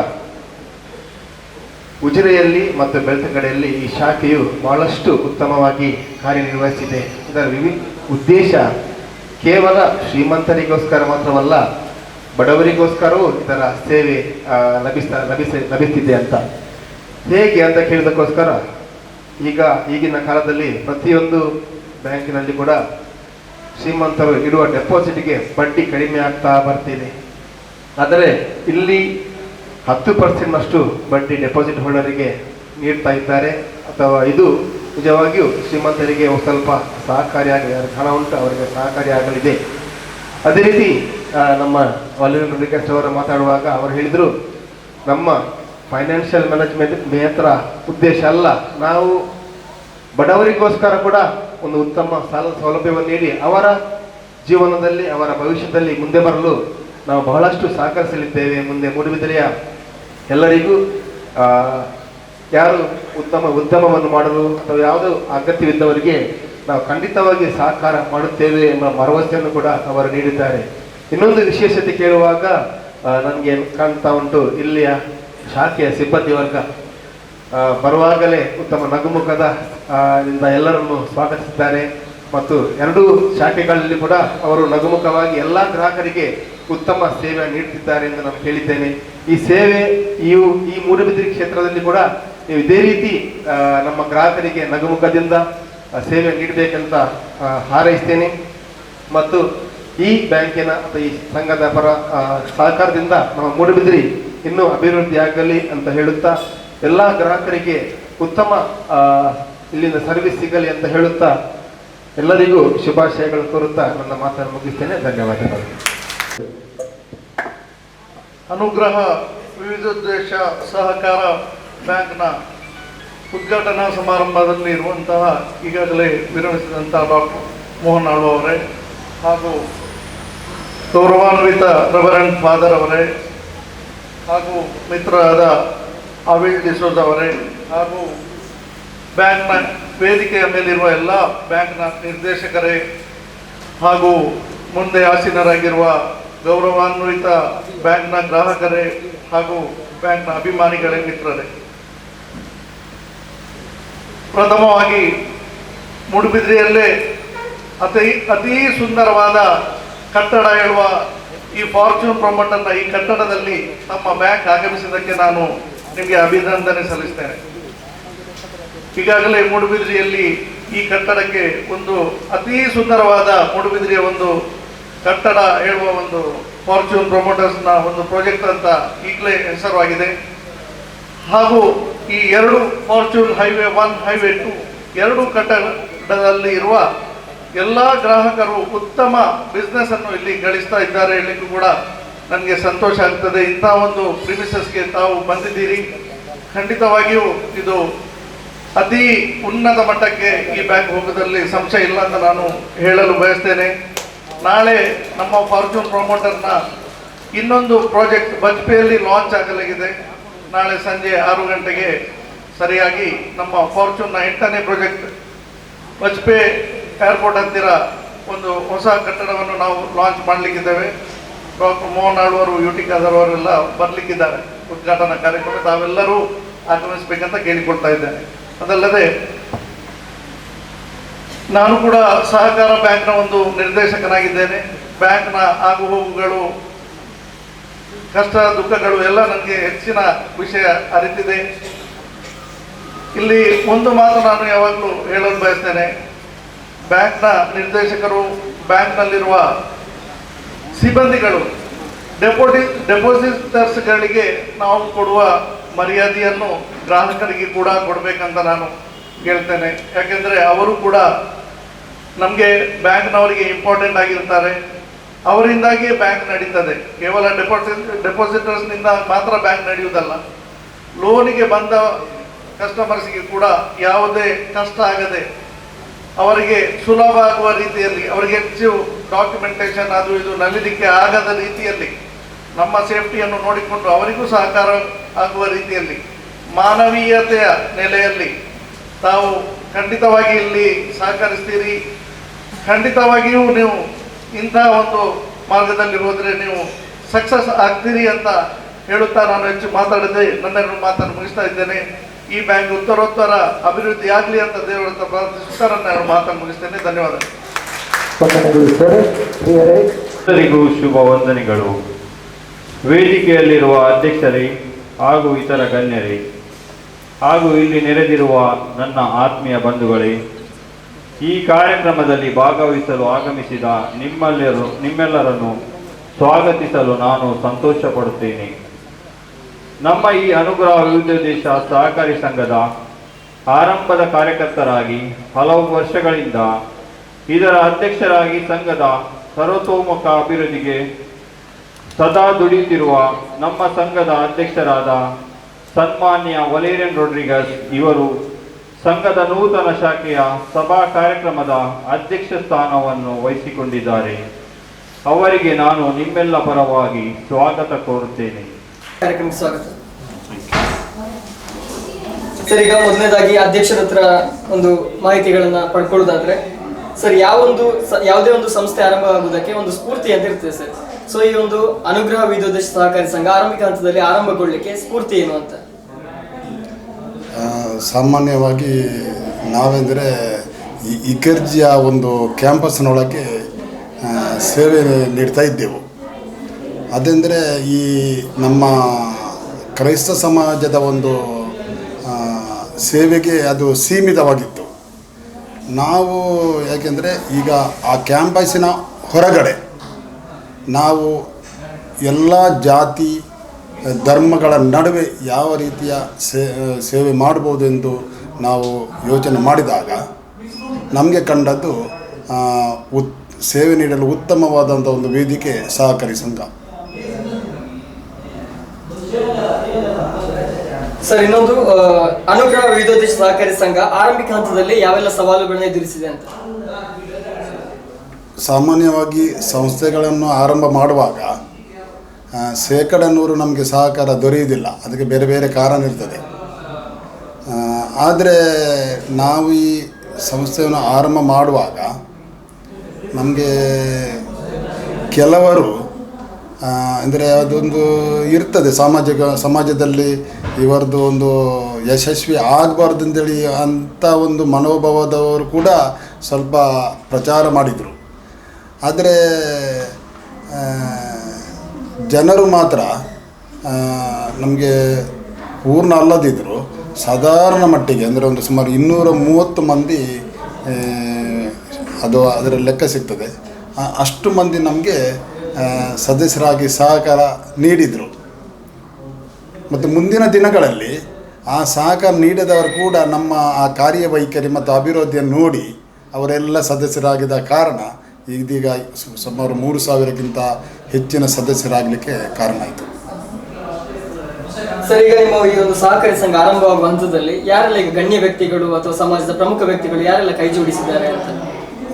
ಉಜಿರೆಯಲ್ಲಿ ಮತ್ತು ಬೆಳ್ತಂಗಡಿಯಲ್ಲಿ ಈ ಶಾಖೆಯು ಬಹಳಷ್ಟು ಉತ್ತಮವಾಗಿ ಕಾರ್ಯನಿರ್ವಹಿಸಿದೆ. ಇದರ ಉದ್ದೇಶ ಕೇವಲ ಶ್ರೀಮಂತರಿಗೋಸ್ಕರ ಮಾತ್ರವಲ್ಲ, ಬಡವರಿಗೋಸ್ಕರವೂ ಇದರ ಸೇವೆ ಲಭಿಸ್ತಿದೆ ಅಂತ. ಹೇಗೆ ಅಂತ ಕೇಳಿದಕ್ಕೋಸ್ಕರ ಈಗಿನ ಕಾಲದಲ್ಲಿ ಪ್ರತಿಯೊಂದು ಬ್ಯಾಂಕಿನಲ್ಲಿ ಕೂಡ ಶ್ರೀಮಂತರು ಇಡುವ ಡೆಪಾಸಿಟ್ಗೆ ಬಡ್ಡಿ ಕಡಿಮೆ ಆಗ್ತಾ ಬರ್ತಿದೆ. ಆದರೆ ಇಲ್ಲಿ 10% ಬಡ್ಡಿ ಡೆಪಾಸಿಟ್ ಹೋಲ್ಡರಿಗೆ ನೀಡ್ತಾ ಇದ್ದಾರೆ. ಅಥವಾ ಇದು ನಿಜವಾಗಿಯೂ ಶ್ರೀಮಂತರಿಗೆ ಸ್ವಲ್ಪ ಸಹಕಾರಿಯಾಗಿ ಹಣ ಉಂಟು ಅವರಿಗೆ ಸಹಕಾರಿಯಾಗಲಿದೆ. ಅದೇ ರೀತಿ ನಮ್ಮ ವಾಲ್ಮೀಕಿ ರಿಕ್ವೆಸ್ಟ್ ಅವರು ಮಾತಾಡುವಾಗ ಅವರು ಹೇಳಿದರು, ನಮ್ಮ ಫೈನಾನ್ಷಿಯಲ್ ಮ್ಯಾನೇಜ್ಮೆಂಟ್ ಮಾತ್ರ ಉದ್ದೇಶ ಅಲ್ಲ, ನಾವು ಬಡವರಿಗೋಸ್ಕರ ಕೂಡ ಒಂದು ಉತ್ತಮ ಸಾಲ ಸೌಲಭ್ಯವನ್ನು ನೀಡಿ ಅವರ ಜೀವನದಲ್ಲಿ ಅವರ ಭವಿಷ್ಯದಲ್ಲಿ ಮುಂದೆ ಬರಲು ನಾವು ಬಹಳಷ್ಟು ಸಹಕರಿಸಲಿದ್ದೇವೆ. ಮುಂದೆ ಮೂಡುಬಿದಿರೆಯ ಎಲ್ಲರಿಗೂ ಯಾರು ಉದ್ಯಮವನ್ನು ಮಾಡಲು ಅಥವಾ ಯಾವುದೋ ಅಗತ್ಯವಿದ್ದವರಿಗೆ ನಾವು ಖಂಡಿತವಾಗಿ ಸಹಕಾರ ಮಾಡುತ್ತೇವೆ ಎಂಬ ಭರವಸೆಯನ್ನು ಕೂಡ ಅವರು ನೀಡಿದ್ದಾರೆ. ಇನ್ನೊಂದು ವಿಶೇಷತೆ ಕೇಳುವಾಗ ನನಗೆ ಕಾಣ್ತಾ ಉಂಟು, ಇಲ್ಲಿಯ ಶಾಖೆಯ ಸಿಬ್ಬಂದಿ ವರ್ಗ ಬರುವಾಗಲೇ ಉತ್ತಮ ನಗುಮುಖದ ಇಂದ ಎಲ್ಲರನ್ನು ಸ್ವಾಗತಿಸಿದ್ದಾರೆ ಮತ್ತು ಎರಡೂ ಶಾಖೆಗಳಲ್ಲಿ ಕೂಡ ಅವರು ನಗುಮುಖವಾಗಿ ಎಲ್ಲ ಗ್ರಾಹಕರಿಗೆ ಉತ್ತಮ ಸೇವೆ ನೀಡುತ್ತಿದ್ದಾರೆ ಎಂದು ನಾನು ಕೇಳಿದ್ದೇನೆ. ಈ ಸೇವೆ ಈ ಮೂಡುಬಿದಿರೆ ಕ್ಷೇತ್ರದಲ್ಲಿ ಕೂಡ ನೀವು ಇದೇ ರೀತಿ ನಮ್ಮ ಗ್ರಾಹಕರಿಗೆ ನಗುಮುಖದಿಂದ ಸೇವೆ ನೀಡಬೇಕಂತ ಹಾರೈಸ್ತೇನೆ ಮತ್ತು ಈ ಬ್ಯಾಂಕಿನ ಅಥವಾ ಈ ಸಂಘದ ಪರ ಸಹಕಾರದಿಂದ ನಮ್ಮ ಮೂಡುಬಿದಿರೆ ಇನ್ನೂ ಅಭಿವೃದ್ಧಿ ಆಗಲಿ ಅಂತ ಹೇಳುತ್ತಾ ಎಲ್ಲ ಗ್ರಾಹಕರಿಗೆ ಉತ್ತಮ ಇಲ್ಲಿಂದ ಸರ್ವಿಸ್ ಸಿಗಲಿ ಅಂತ ಹೇಳುತ್ತಾ ಎಲ್ಲರಿಗೂ ಶುಭಾಶಯಗಳು ಕೋರುತ್ತಾ ನನ್ನ ಮಾತನ್ನು ಮುಗಿಸ್ತೇನೆ. ಧನ್ಯವಾದಗಳು. ಅನುಗ್ರಹ ವಿವಿಧೋದ್ದೇಶ ಸಹಕಾರ ಬ್ಯಾಂಕ್ನ ಉದ್ಘಾಟನಾ ಸಮಾರಂಭದಲ್ಲಿ ಇರುವಂತಹ ಈಗಾಗಲೇ ವಿರಮಿಸಿದಂತಹ ಡಾಕ್ಟರ್ ಮೋಹನ್ ಆಳ್ವ ಅವರೇ ಹಾಗೂ ಗೌರವಾನ್ವಿತ ರೆವರೆಂಡ್ ಫಾದರ್ ಅವರೇ ಹಾಗೂ ಮಿತ್ರರಾದ ಅವಿಲ್ ಡಿಸೋಜ್ ಅವರೇ ಹಾಗೂ ಬ್ಯಾಂಕ್ನ ವೇದಿಕೆಯ ಮೇಲಿರುವ ಎಲ್ಲ ಬ್ಯಾಂಕ್ನ ನಿರ್ದೇಶಕರೇ ಹಾಗೂ ಮುಂದೆ ಆಸೀನರಾಗಿರುವ ಗೌರವಾನ್ವಿತ ಬ್ಯಾಂಕ್ನ ಗ್ರಾಹಕರೇ ಹಾಗೂ ಬ್ಯಾಂಕ್ನ ಅಭಿಮಾನಿಗಳೇ, ಮಿತ್ರರೇ, ಪ್ರಥಮವಾಗಿ ಮೂಡುಬಿದಿರೆಯಲ್ಲೇ ಅತೀ ಸುಂದರವಾದ ಕಟ್ಟಡ ಹೇಳುವ ಈ ಫಾರ್ಚೂನ್ ಪ್ರೊಮೋಟರ್ನ ಈ ಕಟ್ಟಡದಲ್ಲಿ ನಮ್ಮ ಬ್ಯಾಂಕ್ ಆಗಮಿಸಿದ್ದಕ್ಕೆ ನಾನು ನಿಮಗೆ ಅಭಿನಂದನೆ ಸಲ್ಲಿಸ್ತೇನೆ. ಈಗಾಗಲೇ ಮೂಡುಬಿದಿರೆಯಲ್ಲಿ ಈ ಕಟ್ಟಡಕ್ಕೆ ಒಂದು ಅತೀ ಸುಂದರವಾದ ಮೂಡುಬಿದಿರೆಯ ಒಂದು ಕಟ್ಟಡ ಹೇಳುವ ಒಂದು ಫಾರ್ಚೂನ್ ಪ್ರೊಮೋಟರ್ಸ್ನ ಒಂದು ಪ್ರಾಜೆಕ್ಟ್ ಅಂತ ಈಗಲೇ ಹೆಸರಾಗಿದೆ. ಹಾಗೂ ಈ ಎರಡು ಫಾರ್ಚೂನ್ ಹೈವೇ 1 ಹೈವೇ 2 ಎರಡು ಕಟ್ಟಡದಲ್ಲಿ ಇರುವ ಎಲ್ಲ ಗ್ರಾಹಕರು ಉತ್ತಮ ಬಿಸ್ನೆಸ್ ಅನ್ನು ಇಲ್ಲಿ ಗಳಿಸ್ತಾ ಇದ್ದಾರೆ ಹೇಳಲಿಕ್ಕೂ ಕೂಡ ನನಗೆ ಸಂತೋಷ ಆಗ್ತದೆ. ಇಂಥ ಒಂದು ಪ್ರಿಮಿಸಸ್ಗೆ ತಾವು ಬಂದಿದ್ದೀರಿ. ಖಂಡಿತವಾಗಿಯೂ ಇದು ಅತಿ ಉನ್ನತ ಮಟ್ಟಕ್ಕೆ ಈ ಬ್ಯಾಂಕ್ ಹೋಗೋದ್ರಲ್ಲಿ ಸಂಶಯ ಇಲ್ಲ ಅಂತ ನಾನು ಹೇಳಲು ಬಯಸ್ತೇನೆ. ನಾಳೆ ನಮ್ಮ ಫಾರ್ಚೂನ್ ಪ್ರೊಮೋಟರ್ನ ಇನ್ನೊಂದು ಪ್ರಾಜೆಕ್ಟ್ ಬಜ್ಪೆಯಲ್ಲಿ ಲಾಂಚ್ ಆಗಲಾಗಿದೆ. ನಾಳೆ ಸಂಜೆ 6 ಗಂಟೆಗೆ ಸರಿಯಾಗಿ ನಮ್ಮ ಫಾರ್ಚೂನ್ನ 8ನೇ ಪ್ರಾಜೆಕ್ಟ್ ಬಜ್ಪೆ ಏರ್ಪೋರ್ಟ್ ಹತ್ತಿರ ಒಂದು ಹೊಸ ಕಟ್ಟಡವನ್ನು ನಾವು ಲಾಂಚ್ ಮಾಡಲಿಕ್ಕಿದ್ದೇವೆ. ಡಾಕ್ಟರ್ ಮೋಹನ್ ಆಳ್ವರು, ಯುಟಿ ಖಾದರ್ ಅವರೆಲ್ಲ ಬರಲಿಕ್ಕಿದ್ದಾರೆ ಉದ್ಘಾಟನಾ ಕಾರ್ಯಕ್ರಮ. ತಾವೆಲ್ಲರೂ ಆಗಮಿಸಬೇಕಂತ ಕೇಳಿಕೊಳ್ತಾ ಇದ್ದೇನೆ. ಅದಲ್ಲದೆ ನಾನು ಕೂಡ ಸಹಕಾರ ಬ್ಯಾಂಕ್ನ ಒಂದು ನಿರ್ದೇಶಕನಾಗಿದ್ದೇನೆ. ಬ್ಯಾಂಕ್ನ ಆಗು ಹೋಗುಗಳು, ಕಷ್ಟ ದುಃಖಗಳು ಎಲ್ಲ ನನಗೆ ಹೆಚ್ಚಿನ ವಿಷಯ ಅರಿತಿದೆ. ಇಲ್ಲಿ ಒಂದು ಮಾತು ನಾನು ಯಾವಾಗಲೂ ಹೇಳಲು ಬಯಸ್ತೇನೆ. ಬ್ಯಾಂಕ್ನ ನಿರ್ದೇಶಕರು, ಬ್ಯಾಂಕ್ನಲ್ಲಿರುವ ಸಿಬ್ಬಂದಿಗಳು, ಡೆಪಾಸಿಟರ್ಸ್ಗಳಿಗೆ ನಾವು ಕೊಡುವ ಮರ್ಯಾದೆಯನ್ನು ಗ್ರಾಹಕರಿಗೆ ಕೂಡ ಕೊಡಬೇಕಂತ ನಾನು ಹೇಳ್ತೇನೆ. ಯಾಕೆಂದರೆ ಅವರು ಕೂಡ ನಮಗೆ ಬ್ಯಾಂಕ್ನವರಿಗೆ ಇಂಪಾರ್ಟೆಂಟ್ ಆಗಿರ್ತಾರೆ. ಅವರಿಂದಾಗಿಯೇ ಬ್ಯಾಂಕ್ ನಡೀತದೆ. ಕೇವಲ ಡೆಪಾಸಿಟರ್ಸ್ನಿಂದ ಮಾತ್ರ ಬ್ಯಾಂಕ್ ನಡೆಯುವುದಲ್ಲ. ಲೋನಿಗೆ ಬಂದ ಕಸ್ಟಮರ್ಸ್ಗೆ ಕೂಡ ಯಾವುದೇ ಕಷ್ಟ ಆಗದೆ ಅವರಿಗೆ ಸುಲಭ ಆಗುವ ರೀತಿಯಲ್ಲಿ, ಅವರಿಗೆ ಹೆಚ್ಚು ಡಾಕ್ಯುಮೆಂಟೇಶನ್ ಅದು ಇದು ನಲಿಲಿಕ್ಕೆ ಆಗದ ರೀತಿಯಲ್ಲಿ ನಮ್ಮ ಸೇಫ್ಟಿಯನ್ನು ನೋಡಿಕೊಂಡು ಅವರಿಗೂ ಸಹಕಾರ ಆಗುವ ರೀತಿಯಲ್ಲಿ ಮಾನವೀಯತೆಯ ನೆಲೆಯಲ್ಲಿ ತಾವು ಖಂಡಿತವಾಗಿ ಇಲ್ಲಿ ಸಹಕರಿಸ್ತೀರಿ. ಖಂಡಿತವಾಗಿಯೂ ನೀವು ಇಂಥ ಒಂದು ಮಾರ್ಗದಲ್ಲಿ ಹೋದರೆ ನೀವು ಸಕ್ಸಸ್ ಆಗ್ತೀರಿ ಅಂತ ಹೇಳುತ್ತಾ ನಾನು ಹೆಚ್ಚು ಮಾತಾಡದೆ ನನ್ನೆರಡು ಮಾತನ್ನು ಮುಗಿಸ್ತಾ ಇದ್ದೇನೆ. ಈ ಬ್ಯಾಂಕ್ ಉತ್ತರೋತ್ತರ ಅಭಿವೃದ್ಧಿ ಆಗಲಿ ಅಂತ ದೇವರ ಹತ್ರ ಪ್ರಾರ್ಥಿಸುತ್ತಾ ನನ್ನ ಮಾತನ್ನು ಮುಗಿಸ್ತೇನೆ. ಧನ್ಯವಾದಗಳು. ಎಲ್ಲರಿಗೂ ಶುಭ ವಂದನೆಗಳು. ವೇದಿಕೆಯಲ್ಲಿರುವ ಅಧ್ಯಕ್ಷರೇ ಹಾಗೂ ಇತರ ಗಣ್ಯರೇ ಹಾಗೂ ಇಲ್ಲಿ ನೆರೆದಿರುವ ನನ್ನ ಆತ್ಮೀಯ ಬಂಧುಗಳೇ, ಈ ಕಾರ್ಯಕ್ರಮದಲ್ಲಿ ಭಾಗವಹಿಸಲು ಆಗಮಿಸಿದ ನಿಮ್ಮೆಲ್ಲರನ್ನು ಸ್ವಾಗತಿಸಲು ನಾನು ಸಂತೋಷ ಪಡುತ್ತೇನೆ. ನಮ್ಮ ಈ ಅನುಗ್ರಹ ವಿವಿಧೋದ್ದೇಶ ಸಹಕಾರಿ ಸಂಘದ ಆರಂಭದ ಕಾರ್ಯಕರ್ತರಾಗಿ ಹಲವು ವರ್ಷಗಳಿಂದ ಇದರ ಅಧ್ಯಕ್ಷರಾಗಿ ಸಂಘದ ಸರ್ವತೋಮುಖ ಅಭಿವೃದ್ಧಿಗೆ ಸದಾ ದುಡಿಯುತ್ತಿರುವ ನಮ್ಮ ಸಂಘದ ಅಧ್ಯಕ್ಷರಾದ ಸನ್ಮಾನ್ಯ ವಲೇರಿಯನ್ ರೊಡ್ರಿಗಸ್ ಇವರು ಸಂಘದ ನೂತನ ಶಾಖೆಯ ಸಭಾ ಕಾರ್ಯಕ್ರಮದ ಅಧ್ಯಕ್ಷ ಸ್ಥಾನವನ್ನು ವಹಿಸಿಕೊಂಡಿದ್ದಾರೆ. ಅವರಿಗೆ ನಾನು ನಿಮ್ಮೆಲ್ಲ ಪರವಾಗಿ ಸ್ವಾಗತ ಕೋರುತ್ತೇನೆ. ಕಾರ್ಯಕ್ರಮಕ್ಕೆ ಸ್ವಾಗತ. ಸರ್, ಈಗ ಮೊದಲನೇದಾಗಿ ಅಧ್ಯಕ್ಷರ ಹತ್ರ ಒಂದು ಮಾಹಿತಿಗಳನ್ನ ಪಡ್ಕೊಳ್ಳೋದಾದ್ರೆ, ಸರ್, ಯಾವುದೇ ಒಂದು ಸಂಸ್ಥೆ ಆರಂಭ ಆಗುವುದಕ್ಕೆ ಒಂದು ಸ್ಫೂರ್ತಿ ಅಂತ ಇರ್ತದೆ ಸರ್. ಸೊ ಈ ಒಂದು ಅನುಗ್ರಹ ವಿದ್ಯೋದ್ದೇಶ ಸಹಕಾರಿ ಸಂಘ ಆರಂಭಿಕ ಹಂತದಲ್ಲಿ ಆರಂಭಗೊಳ್ಳಲಿಕ್ಕೆ ಸ್ಫೂರ್ತಿ ಏನು ಅಂತ? ಸಾಮಾನ್ಯವಾಗಿ ನಾವೆಂದರೆ ಈ ಇಕರ್ಜಿಯ ಒಂದು ಕ್ಯಾಂಪಸ್ನೊಳಗೆ ಸೇವೆ ನೀಡ್ತಾ ಇದ್ದೆವು. ಅದೆಂದರೆ ಈ ನಮ್ಮ ಕ್ರೈಸ್ತ ಸಮಾಜದ ಒಂದು ಸೇವೆಗೆ ಅದು ಸೀಮಿತವಾಗಿತ್ತು. ನಾವು ಯಾಕೆಂದರೆ ಈಗ ಆ ಕ್ಯಾಂಪಸ್ಸಿನ ಹೊರಗಡೆ ನಾವು ಎಲ್ಲ ಜಾತಿ ಧರ್ಮಗಳ ನಡುವೆ ಯಾವ ರೀತಿಯ ಸೇವೆ ಮಾಡ್ಬೋದೆಂದು ನಾವು ಯೋಚನೆ ಮಾಡಿದಾಗ ನಮಗೆ ಕಂಡದ್ದು ಸೇವೆ ನೀಡಲು ಉತ್ತಮವಾದಂಥ ಒಂದು ವೇದಿಕೆ ಸಹಕಾರಿ ಸಂಘ. ಸರ್, ಇನ್ನೊಂದು ಅನುಗ್ರಹ ವಿದ್ಯೋದ್ದೇಶ ಸಹಕಾರಿ ಸಂಘ ಆರಂಭಿಕ ಹಂತದಲ್ಲಿ ಯಾವೆಲ್ಲ ಸವಾಲುಗಳನ್ನ ಎದುರಿಸಿದೆ ಅಂತ? ಸಾಮಾನ್ಯವಾಗಿ ಸಂಸ್ಥೆಗಳನ್ನು ಆರಂಭ ಮಾಡುವಾಗ 100% ನಮಗೆ ಸಹಕಾರ ದೊರೆಯುವುದಿಲ್ಲ. ಅದಕ್ಕೆ ಬೇರೆ ಬೇರೆ ಕಾರಣ ಇರ್ತದೆ. ಆದರೆ ನಾವು ಈ ಸಂಸ್ಥೆಯನ್ನು ಆರಂಭ ಮಾಡುವಾಗ ನಮಗೆ ಕೆಲವರು ಅಂದರೆ ಅದೊಂದು ಇರ್ತದೆ ಸಮಾಜದಲ್ಲಿ ಇವರದ್ದು ಒಂದು ಯಶಸ್ವಿ ಆಗಬಾರ್ದು ಅಂತೇಳಿ ಅಂಥ ಒಂದು ಮನೋಭಾವದವರು ಕೂಡ ಸ್ವಲ್ಪ ಪ್ರಚಾರ ಮಾಡಿದರು. ಆದರೆ ಜನರು ಮಾತ್ರ ನಮಗೆ ಪೂರ್ಣ ಅಲ್ಲದಿದ್ದರು ಸಾಧಾರಣ ಮಟ್ಟಿಗೆ ಅಂದರೆ ಒಂದು ಸುಮಾರು 230 ಮಂದಿ ಅದರ ಲೆಕ್ಕ ಸಿಗ್ತದೆ. ಅಷ್ಟು ಮಂದಿ ನಮಗೆ ಸದಸ್ಯರಾಗಿ ಸಹಕಾರ ನೀಡಿದರು. ಮತ್ತು ಮುಂದಿನ ದಿನಗಳಲ್ಲಿ ಆ ಸಹಕಾರ ನೀಡಿದವರು ಕೂಡ ನಮ್ಮ ಆ ಕಾರ್ಯವೈಖರಿ ಮತ್ತು ಅಭಿವೃದ್ಧಿಯನ್ನು ನೋಡಿ ಅವರೆಲ್ಲ ಸದಸ್ಯರಾಗಿದ್ದ ಕಾರಣ ಇದೀಗ ಸುಮಾರು 3000ಕ್ಕಿಂತ ಹೆಚ್ಚಿನ ಸದಸ್ಯರಾಗಲಿಕ್ಕೆ ಕಾರಣ ಆಯಿತು. ಸರ್, ಈಗ ನಿಮ್ಮ ಈ ಒಂದು ಸಹಕಾರಿ ಸಂಘ ಆರಂಭವಾಗುವ ಹಂತದಲ್ಲಿ ಯಾರೆಲ್ಲ ಈಗ ಗಣ್ಯ ವ್ಯಕ್ತಿಗಳು ಅಥವಾ ಸಮಾಜದ ಪ್ರಮುಖ ವ್ಯಕ್ತಿಗಳು ಯಾರೆಲ್ಲ ಕೈ ಜೋಡಿಸಿದ್ದಾರೆ ಅಂತ?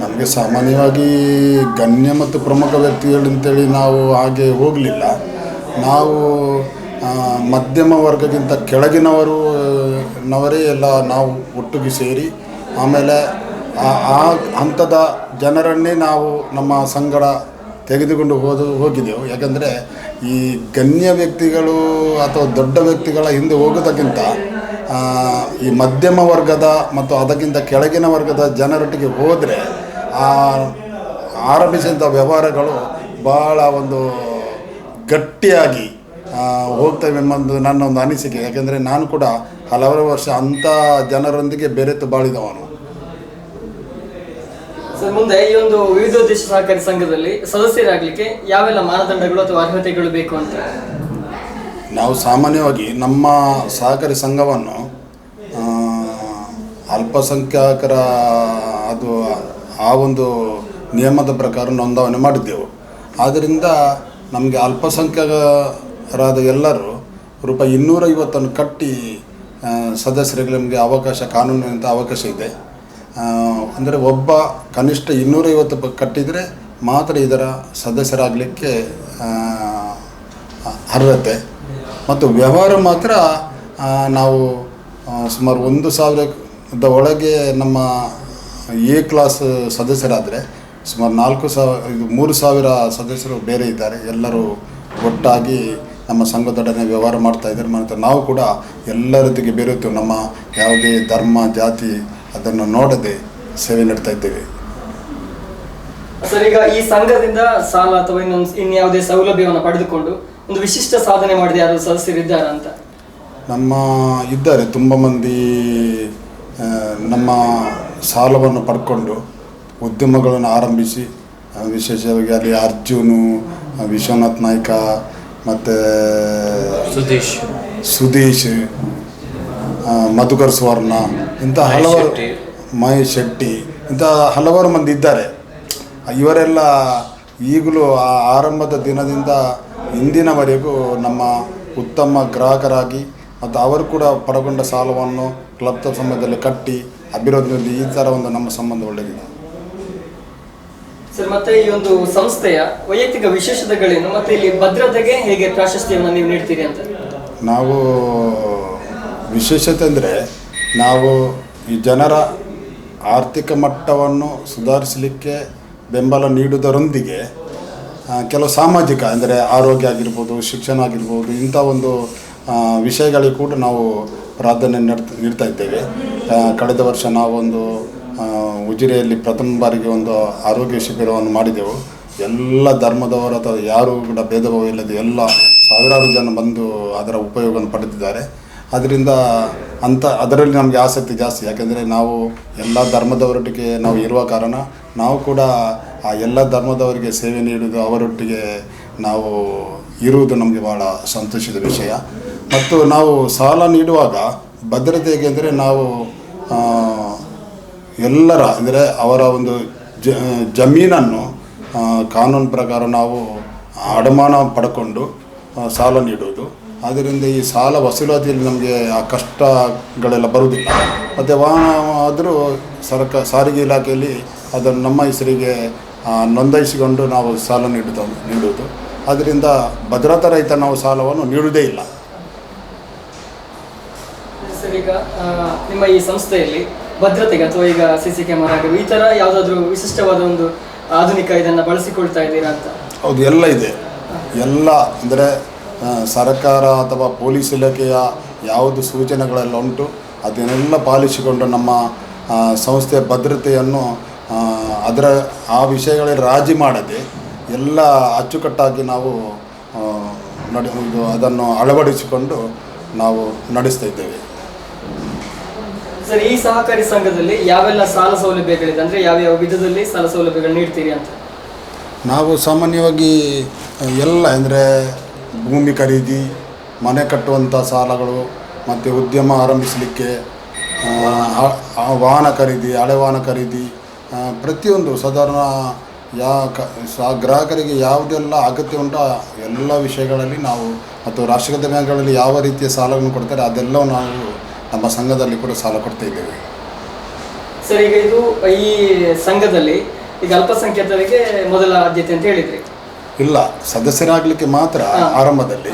ನಮಗೆ ಸಾಮಾನ್ಯವಾಗಿ ಗಣ್ಯ ಮತ್ತು ಪ್ರಮುಖ ವ್ಯಕ್ತಿಗಳು ಅಂತೇಳಿ ನಾವು ಹಾಗೆ ಹೋಗಲಿಲ್ಲ. ನಾವು ಮಧ್ಯಮ ವರ್ಗಕ್ಕಿಂತ ಕೆಳಗಿನವರೇ ಎಲ್ಲ ನಾವು ಒಟ್ಟಿಗೆ ಸೇರಿ ಆಮೇಲೆ ಆ ಹಂತದ ಜನರನ್ನೇ ನಾವು ನಮ್ಮ ಸಂಗಡ ತೆಗೆದುಕೊಂಡು ಹೋಗಿದ್ದೆವು. ಯಾಕಂದರೆ ಈ ಗಣ್ಯ ವ್ಯಕ್ತಿಗಳು ಅಥವಾ ದೊಡ್ಡ ವ್ಯಕ್ತಿಗಳ ಹಿಂದೆ ಹೋಗೋದಕ್ಕಿಂತ ಈ ಮಧ್ಯಮ ವರ್ಗದ ಮತ್ತು ಅದಕ್ಕಿಂತ ಕೆಳಗಿನ ವರ್ಗದ ಜನರೊಟ್ಟಿಗೆ ಹೋದರೆ ಆರಂಭಿಸಿದ ವ್ಯವಹಾರಗಳು ಭಾಳ ಒಂದು ಗಟ್ಟಿಯಾಗಿ ಹೋಗ್ತವೆ ಎಂಬುದು ನನ್ನ ಒಂದು ಅನಿಸಿಕೆ. ಯಾಕೆಂದರೆ ನಾನು ಕೂಡ ಹಲವಾರು ವರ್ಷ ಅಂಥ ಜನರೊಂದಿಗೆ ಬೆರೆತು ಬಾಳಿದವನು. ಸರ್, ಮುಂದೆ ಈ ಒಂದು ವಿವಿಧೋದ್ದೇಶ ಸಹಕಾರಿ ಸಂಘದಲ್ಲಿ ಸದಸ್ಯರಾಗಲಿಕ್ಕೆ ಯಾವೆಲ್ಲ ಮಾನದಂಡಗಳು ಅಥವಾ ಅರ್ಹತೆಗಳು ಬೇಕು ಅಂತ? ನಾವು ಸಾಮಾನ್ಯವಾಗಿ ನಮ್ಮ ಸಹಕಾರಿ ಸಂಘವನ್ನು ಅಲ್ಪಸಂಖ್ಯಾತರ ಆ ಒಂದು ನಿಯಮದ ಪ್ರಕಾರ ನೋಂದಣಿ ಮಾಡಿದ್ದೆವು. ಆದ್ದರಿಂದ ನಮಗೆ ಅಲ್ಪಸಂಖ್ಯಾತರಾದ ಎಲ್ಲರೂ ರೂಪಾಯಿ 250 ಕಟ್ಟಿ ಸದಸ್ಯರಿಗೆ ನಮಗೆ ಕಾನೂನಿನಂಥ ಅವಕಾಶ ಇದೆ. ಅಂದರೆ ಒಬ್ಬ ಕನಿಷ್ಠ 250 ಕಟ್ಟಿದರೆ ಮಾತ್ರ ಇದರ ಸದಸ್ಯರಾಗಲಿಕ್ಕೆ ಅರ್ಹತೆ. ಮತ್ತು ವ್ಯವಹಾರ ಮಾತ್ರ ನಾವು ಸುಮಾರು 1000ದ ಒಳಗೆ ನಮ್ಮ ಎ ಕ್ಲಾಸ್ ಸದಸ್ಯರಾದರೆ ಸುಮಾರು 3000 ಸದಸ್ಯರು ಬೇರೆ ಇದ್ದಾರೆ. ಎಲ್ಲರೂ ಒಟ್ಟಾಗಿ ನಮ್ಮ ಸಂಘದೊಡನೆ ವ್ಯವಹಾರ ಮಾಡ್ತಾಯಿದ್ದಾರೆ. ಮತ್ತು ನಾವು ಕೂಡ ಎಲ್ಲರೊತ್ತಿಗೆ ಬೆರೆತು ನಮ್ಮ ಯಾವುದೇ ಧರ್ಮ ಜಾತಿ ಅದನ್ನು ನೋಡದೆ ಸೇವೆ ನೀಡ್ತಾ ಇದ್ದೇವೆ. ಸರ್, ಈಗ ಈ ಸಂಘದಿಂದ ಸಾಲ ಅಥವಾ ಇನ್ಯಾವುದೇ ಸೌಲಭ್ಯವನ್ನು ಪಡೆದುಕೊಂಡು ಒಂದು ವಿಶಿಷ್ಟ ಸಾಧನೆ ಮಾಡಿದ ಯಾರು ಸದಸ್ಯರಿದ್ದಾರೆ ಅಂತ? ಇದ್ದಾರೆ ತುಂಬ ಮಂದಿ. ನಮ್ಮ ಸಾಲವನ್ನು ಪಡ್ಕೊಂಡು ಉದ್ಯಮಗಳನ್ನು ಆರಂಭಿಸಿ ವಿಶೇಷವಾಗಿ ಅಲ್ಲಿ ಅರ್ಜುನು, ವಿಶ್ವನಾಥ್ ನಾಯ್ಕ ಮತ್ತು ಸುದೇಶ್ ಮಧುಕರ್ ಸುವರ್ಣ, ಇಂಥ ಹಲವಾರು, ಮಹೇಶ್ ಶೆಟ್ಟಿ, ಇಂಥ ಹಲವಾರು ಮಂದಿ ಇದ್ದಾರೆ. ಇವರೆಲ್ಲ ಈಗಲೂ ಆ ಆರಂಭದ ದಿನದಿಂದ ಇಂದಿನವರೆಗೂ ನಮ್ಮ ಉತ್ತಮ ಗ್ರಾಹಕರಾಗಿ ಮತ್ತು ಅವರು ಕೂಡ ಪಡಕೊಂಡ ಸಾಲವನ್ನು ಕ್ಲಬ್ ಸಮಯದಲ್ಲಿ ಕಟ್ಟಿ ಅಭಿವೃದ್ಧಿ ಹೊಂದಿ ಈ ಥರ ಒಂದು ನಮ್ಮ ಸಂಬಂಧ ಒಳ್ಳೆಯದಿದೆ. ಸರ್, ಮತ್ತೆ ಈ ಒಂದು ಸಂಸ್ಥೆಯ ವೈಯಕ್ತಿಕ ವಿಶೇಷತೆಗಳೇನು, ಮತ್ತೆ ಇಲ್ಲಿ ಭದ್ರತೆಗೆ ಹೇಗೆ ಪ್ರಾಶಸ್ತ್ಯವನ್ನು ನೀವು ನೀಡ್ತೀರಿ ಅಂತ? ನಾವು ವಿಶೇಷತೆ ಅಂದರೆ ನಾವು ಈ ಜನರ ಆರ್ಥಿಕ ಮಟ್ಟವನ್ನು ಸುಧಾರಿಸಲಿಕ್ಕೆ ಬೆಂಬಲ ನೀಡುವುದರೊಂದಿಗೆ ಕೆಲವು ಸಾಮಾಜಿಕ ಅಂದರೆ ಆರೋಗ್ಯ ಆಗಿರ್ಬೋದು, ಶಿಕ್ಷಣ ಆಗಿರ್ಬೋದು, ಇಂಥ ಒಂದು ವಿಷಯಗಳಿಗೆ ಕೂಡ ನಾವು ಪ್ರಾಧಾನ್ಯ ನೀಡ್ತಾ ಇದ್ದೇವೆ. ಕಳೆದ ವರ್ಷ ನಾವೊಂದು ಉಜಿರೆಯಲ್ಲಿ ಪ್ರಥಮ ಬಾರಿಗೆ ಒಂದು ಆರೋಗ್ಯ ಶಿಬಿರವನ್ನು ಮಾಡಿದೆವು. ಎಲ್ಲ ಧರ್ಮದವರ ಅಥವಾ ಯಾರೂ ಕೂಡ ಭೇದ ಭಾವ ಇಲ್ಲದೆ ಎಲ್ಲ ಸಾವಿರಾರು ಜನ ಬಂದು ಅದರ ಉಪಯೋಗವನ್ನು ಪಡೆದಿದ್ದಾರೆ. ಅದರಿಂದ ಅದರಲ್ಲಿ ನಮಗೆ ಆಸಕ್ತಿ ಜಾಸ್ತಿ. ಯಾಕೆಂದರೆ ನಾವು ಎಲ್ಲ ಧರ್ಮದವರೊಟ್ಟಿಗೆ ನಾವು ಇರುವ ಕಾರಣ ನಾವು ಕೂಡ ಆ ಎಲ್ಲ ಧರ್ಮದವರಿಗೆ ಸೇವೆ ನೀಡುವುದು, ಅವರೊಟ್ಟಿಗೆ ನಾವು ಇರುವುದು ನಮಗೆ ಭಾಳ ಸಂತೋಷದ ವಿಷಯ. ಮತ್ತು ನಾವು ಸಾಲ ನೀಡುವಾಗ ಭದ್ರತೆ ಹೇಗೆ ಅಂದರೆ ನಾವು ಎಲ್ಲರ ಅಂದರೆ ಅವರ ಒಂದು ಜಮೀನನ್ನು ಕಾನೂನು ಪ್ರಕಾರ ನಾವು ಅಡಮಾನ ಪಡ್ಕೊಂಡು ಸಾಲ ನೀಡುವುದು. ಆದ್ದರಿಂದ ಈ ಸಾಲ ವಸೂಲಾತಿಯಲ್ಲಿ ನಮಗೆ ಆ ಕಷ್ಟಗಳೆಲ್ಲ ಬರುವುದಿಲ್ಲ. ಮತ್ತು ವಾಹನ ಆದರೂ ಸಾರಿಗೆ ಇಲಾಖೆಯಲ್ಲಿ ಅದನ್ನು ನಮ್ಮ ಹೆಸರಿಗೆ ನೋಂದಾಯಿಸಿಕೊಂಡು ನಾವು ಸಾಲ ನೀಡುವುದು. ಅದರಿಂದ ಭದ್ರತಾ ರಹಿತ ನಾವು ಸಾಲವನ್ನು ನೀಡುವುದೇ ಇಲ್ಲ. ಸರ್, ಈಗ ನಿಮ್ಮ ಈ ಸಂಸ್ಥೆಯಲ್ಲಿ ಭದ್ರತೆಗೆ ಅಥವಾ ಈಗ CC ಕ್ಯಾಮರಾ ಆಗಿರುವ ಈ ಥರ ಯಾವುದಾದ್ರೂ ವಿಶಿಷ್ಟವಾದ ಒಂದು ಆಧುನಿಕ ಇದನ್ನು ಬಳಸಿಕೊಳ್ತಾ ಇದ್ದೀರಾ ಅಂತ? ಹೌದು, ಎಲ್ಲ ಇದೆ. ಎಲ್ಲ ಅಂದರೆ ಸರ್ಕಾರ ಅಥವಾ ಪೊಲೀಸ್ ಇಲಾಖೆಯ ಯಾವುದು ಸೂಚನೆಗಳೆಲ್ಲ ಉಂಟು ಅದನ್ನೆಲ್ಲ ಪಾಲಿಸಿಕೊಂಡು ನಮ್ಮ ಸಂಸ್ಥೆಯ ಭದ್ರತೆಯನ್ನು ಆ ವಿಷಯಗಳಲ್ಲಿ ರಾಜಿ ಮಾಡದೆ ಎಲ್ಲ ಅಚ್ಚುಕಟ್ಟಾಗಿ ನಾವು ಅದನ್ನು ಅಳವಡಿಸಿಕೊಂಡು ನಾವು ನಡೆಸ್ತಾ ಇದ್ದೇವೆ. ಸರ್, ಈ ಸಹಕಾರಿ ಸಂಘದಲ್ಲಿ ಯಾವೆಲ್ಲ ಸಾಲ ಸೌಲಭ್ಯಗಳಿದೆ, ಅಂದರೆ ಯಾವ್ಯಾವ ವಿಧದಲ್ಲಿ ಸಾಲ ಸೌಲಭ್ಯಗಳು ನೀಡ್ತೀರಿ ಅಂತ? ನಾವು ಸಾಮಾನ್ಯವಾಗಿ ಎಲ್ಲ ಅಂದರೆ ಭೂಮಿ ಖರೀದಿ, ಮನೆ ಕಟ್ಟುವಂಥ ಸಾಲಗಳು, ಮತ್ತು ಉದ್ಯಮ ಆರಂಭಿಸಲಿಕ್ಕೆ ವಾಹನ ಖರೀದಿ, ಹಳೆ ವಾಹನ ಖರೀದಿ, ಪ್ರತಿಯೊಂದು ಸಾಧಾರಣ ಗ್ರಾಹಕರಿಗೆ ಯಾವುದೆಲ್ಲ ಅಗತ್ಯ ಉಂಟೋ ಎಲ್ಲ ವಿಷಯಗಳಲ್ಲಿ ನಾವು, ಮತ್ತು ರಾಷ್ಟ್ರೀಕೃತ ಬ್ಯಾಂಕ್ಗಳಲ್ಲಿ ಯಾವ ರೀತಿಯ ಸಾಲವನ್ನು ಕೊಡ್ತಾರೆ ಅದೆಲ್ಲವೂ ನಾವು ನಮ್ಮ ಸಂಘದಲ್ಲಿ ಕೂಡ ಸಾಲ ಕೊಡ್ತಾ ಇದ್ದೇವೆ. ಸರ್, ಈಗ ಇದು ಈ ಸಂಘದಲ್ಲಿ ಈಗ ಅಲ್ಪಸಂಖ್ಯಾತರಿಗೆ ಮೊದಲ ಆದ್ಯತೆ ಅಂತ ಹೇಳಿದ್ರಿ. ಇಲ್ಲ, ಸದಸ್ಯರಾಗಲಿಕ್ಕೆ ಮಾತ್ರ ಆರಂಭದಲ್ಲಿ.